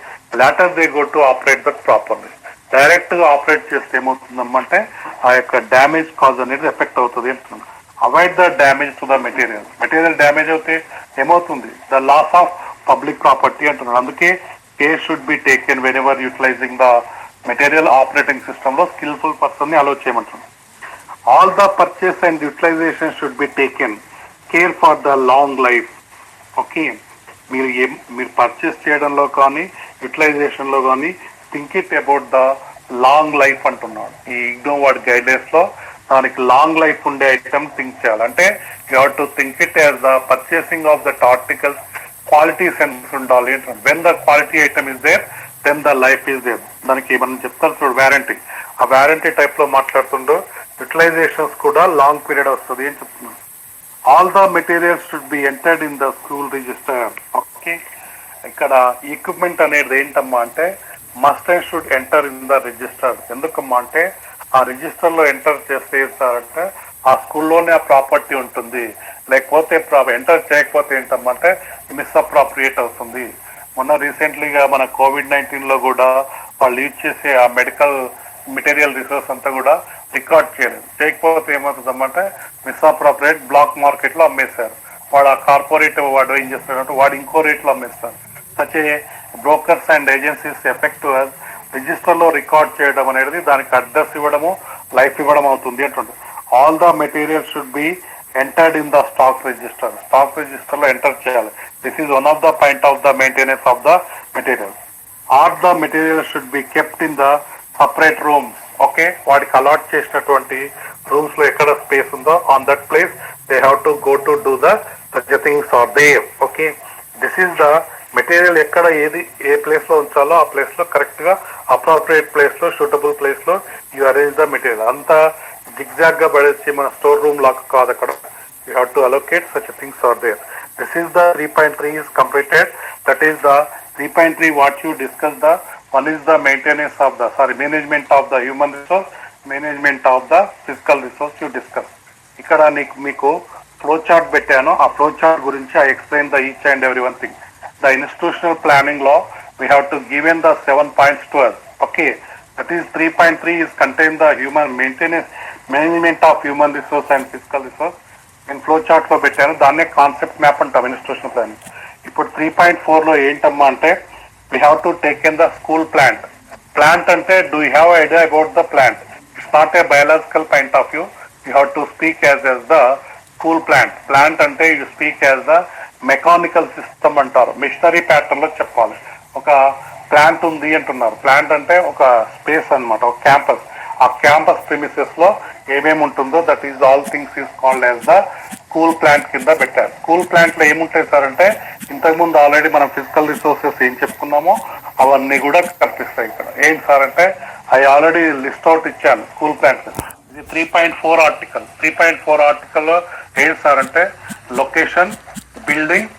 later they go to operate that properly. Direct గా ఆపరేట్ చేస్తే ఏమవుతుందమ్మంటే ఆ యొక్క డ్యామేజ్ కాజ్ అనేది ఎఫెక్ట్ అవుతుంది అంటున్నాను. Avoid the damage to the material damage అవుతే ఏమవుతుంది, the loss of public property అంటున్నాడు. అందుకే care should be taken whenever utilizing the material operating system లో స్కిల్ఫుల్ పర్సన్ ని అలో చేయమంటున్నాడు. All the purchase and utilization should be taken care for the long life. Okay, మీరు పర్చేస్ చేయడంలో కానీ యూటిలైజేషన్ లో కానీ think it about the long life అంటున్నాడు. ఈ ఇగ్నో వార్డ్ గైడ్లైన్స్ లో దానికి లాంగ్ లైఫ్ ఉండే ఐటమ్ థింక్ చేయాలి. అంటే you have to think it as the purchasing of that articles quality sense ఉండాలి అంటున్నాడు. When the quality item is there then the life is there. దానికి మనం చెప్తారు చూడు వ్యారంటీ, ఆ వ్యారంటీ టైప్ లో మాట్లాడుతుండో యూటిలైజేషన్స్ కూడా లాంగ్ పీరియడ్ వస్తుంది అని చెప్తున్నాడు. All the materials should be entered in the school register. Okay, ఇక్కడ ఈక్విప్మెంట్ అనేది ఏంటమ్మా అంటే must and should enter in the register. ఎందుకమ్మా అంటే ఆ రిజిస్టర్ లో ఎంటర్ చేస్తే అంటే ఆ స్కూల్లోనే ఆ ప్రాపర్టీ ఉంటుంది. లేకపోతే ఎంటర్ చేయకపోతే ఏంటమ్మా అంటే మిస్అప్రాప్రియేట్ అవుతుంది. మొన్న రీసెంట్లీగా మన COVID-19 లో కూడా వాళ్ళు యూజ్ చేసే ఆ మెడికల్ మెటీరియల్ రిసోర్స్ అంతా కూడా రికార్డ్ చేయకపోతే ఏమవుతుందమ్మంటే మిస్అప్రాప్రియేట్ బ్లాక్ మార్కెట్ లో అమ్మేశారు. వాడు ఆ కార్పొరేట్ వాడు ఏం చేస్తాడంటే వాడు ఇంకో రేట్ లో అమ్మేస్తారు. Such brokers and agencies effect register లో రికార్డ్ చేయడం అనేది దానికి అడ్రస్ ఇవ్వడము లైఫ్ ఇవ్వడం అవుతుంది అంటుంది. All the material should be entered in the stock register లో ఎంటర్ చేయాలి. This is one of the point of the maintenance of the material. Or the material should be kept in the separate rooms. Okay, వాడికి అలాట్ చేసినటువంటి రూమ్స్ లో ఎక్కడ స్పేస్ ఉందో on that place they have to go to do the such things are there. Okay, this is the material ఎక్కడ ఏ ప్లేస్ లో ఉంచాలో ఆ ప్లేస్ లో కరెక్ట్ గా అప్రోప్రియేట్ ప్లేస్ లో సూటబుల్ ప్లేస్ లో యూ అరేంజ్ ద మెటీరియల్. అంతా జిగ్జాగ్ గా పడేసి మన స్టోర్ రూమ్ లాగా కాదు అక్కడ. You have to allocate such things are there. This is the 3.3 is completed. That is the 3.3 what you discussed. The one is the management of the human resource, management of the physical resource you discuss. ఇక్కడ మీకు ఫ్లో చార్ట్ పెట్టాను. ఆ ఫ్లో చార్ట్ గురించి I explain the each and every one thing. The institutional planning law we have to given the 7 points to us. Okay, that is 3.3 is contain the human maintenance management of human resource and physical resource. నేను ఫ్లో చార్ట్ లో పెట్టాను, దాన్నే కాన్సెప్ట్ మ్యాప్ అంటాం ఇన్స్టిట్యూషనల్ ప్లానింగ్. ఇప్పుడు 3.4 లో ఏంటమ్మా అంటే we have to take in the school plant అంటే do you have idea about the plant? It's not a biological point of view. You have to speak as the school plant అంటే you speak as the mechanical system అంటారు. మిషనరీ ప్యాటర్న్ లో చెప్పాలి. ఒక ప్లాంట్ ఉంది అంటున్నారు. ప్లాంట్ అంటే ఒక స్పేస్ అన్నమాట, ఒక క్యాంపస్. ఆ క్యాంపస్ ప్రిమిసెస్ లో ఏమేమి ఉంటుందో that is all things is called as the school plant కింద పెట్టారు. స్కూల్ ప్లాంట్ లో ఏముంటాయి సార్ అంటే ఇంతకుముందు ఆల్రెడీ మనం ఫిజికల్ రిసోర్సెస్ ఏం చెప్పుకున్నామో అవన్నీ కూడా కనిపిస్తాయి. ఇక్కడ ఏంటి సార్ అంటే అవి ఆల్రెడీ లిస్ట్ అవుట్ ఇచ్చాను స్కూల్ ప్లాంట్. ఇది 3.4 ఆర్టికల్. 3.4 ఆర్టికల్ లో ఏంటి సార్ అంటే location, building,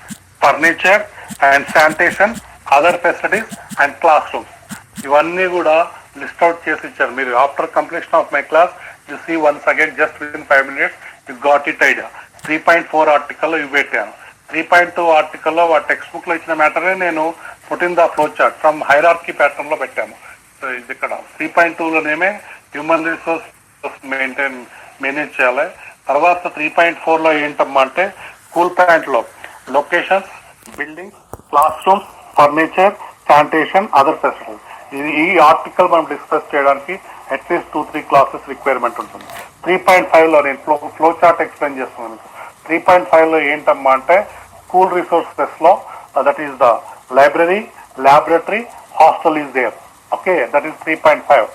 furniture and sanitation, other facilities and classrooms ఇవన్నీ కూడా లిస్ట్ అవుట్ చేసి ఇచ్చారు. మీరు after completion of my class you see once again just within 5 minutes you got it idea. 3.4 article లో ఇవి పెట్టాను. 3.2 ఆర్టికల్ లో టెక్స్ట్ బుక్ లో ఇచ్చిన మ్యాటరే నేను put in the flow chart from hierarchy pattern లో పెట్టాము. సో ఇది ఇక్కడ 3.2 లోనేమే హ్యూమన్ రిసోర్స్ మేనేజ్ చేయాలి. తర్వాత 3.4 లో ఏంటమ్మా అంటే స్కూల్ ప్లాంట్ లో locations, buildings, class rooms, furniture, sanitation, other facilities. ఇది ఈ ఆర్టికల్ మనం డిస్కస్ చేయడానికి అట్లీస్ట్ 2-3 క్లాసెస్ రిక్వైర్మెంట్ ఉంటుంది. 3.5 లో నేను ఫ్లో చార్ట్ ఎక్స్ప్లెయిన్ చేస్తున్నాను. 3.5 లో ఏంటమ్మా అంటే స్కూల్ రిసోర్సెస్ లో that is the library, laboratory, hostel is there. Okay, that is 3.5.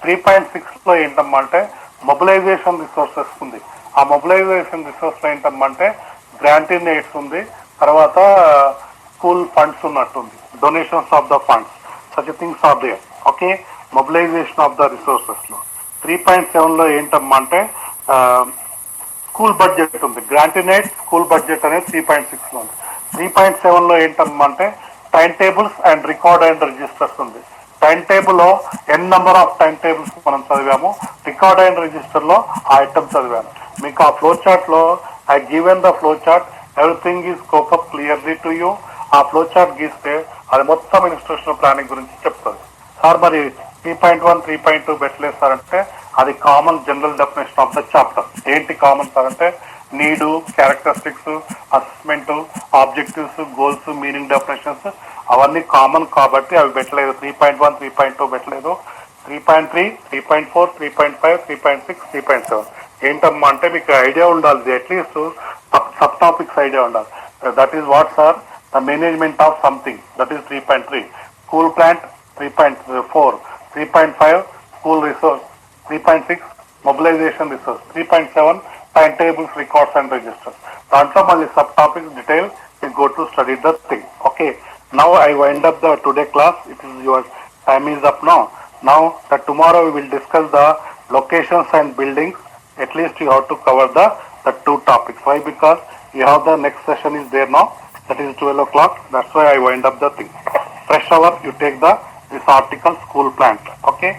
3.6 లో ఏంటమ్మా అంటే మొబిలైజేషన్ రిసోర్సెస్ ఉంది. ఆ మొబిలైజేషన్ రిసోర్స్ లో ఏంటమ్మా అంటే గ్రాంట్ ఇన్ ఎయిడ్స్ ఉంది, తర్వాత స్కూల్ ఫండ్స్ ఉన్నట్టుంది, donations of the funds, such things are there. Okay, mobilization of the resources లో 3.7 లో ఏంటమ్మా అంటే స్కూల్ బడ్జెట్ ఉంది, grant in aids, school budget అనేది 3.6 లో ఉంది. 3.7 లో ఏంటమ్మా అంటే time tables and record and registers ఉంది. టైం టేబుల్ లో n number of time tables మనం చదివాము, రికార్డ్ అండ్ రిజిస్టర్ లో ఆ ఐటమ్ చదివాము. మీకు ఆ ఫ్లో చార్ట్ లో I given the flow chart, everything is scope up clearly to you. ఆ ఫ్లో చార్ట్ గీస్తే అది మొత్తం ఇన్స్టిట్యూషనల్ ప్లానింగ్ గురించి చెప్తుంది. సార్ మరి 3.1, 3.2 పెట్టలేదు సార్ అంటే అది common general definition of the chapter. ఏంటి కామన్ సార్ అంటే need, characteristics, assessment, objectives, goals, meaning definitions అవన్నీ కామన్ కాబట్టి అవి పెట్టలేదు. 3.1, 3.2 పెట్టలేదు. 3.3, 3.4, 3.5, 3.6, 3.7 ఏంటమ్మా అంటే మీకు ఐడియా ఉండాలి, అట్లీస్ట్ సబ్ టాపిక్స్ ఐడియా ఉండాలి. That is what sir the management of something, that is 3.3. School plant 3.4, 3.5 school resource, 3.6 mobilization resource, 3.7 time tables, records and registers. దాంట్లో మళ్ళీ sub topics detail you go to study the thing. Okay, now I wind up the today class. It is your time is up now. Now that tomorrow we will discuss the locations and buildings. At least you have to cover the 2 topics. Why? Because you have the next session is there now. That is 12 o'clock. That's why I wind up the thing. Fresh hour you take this article school plant. Okay.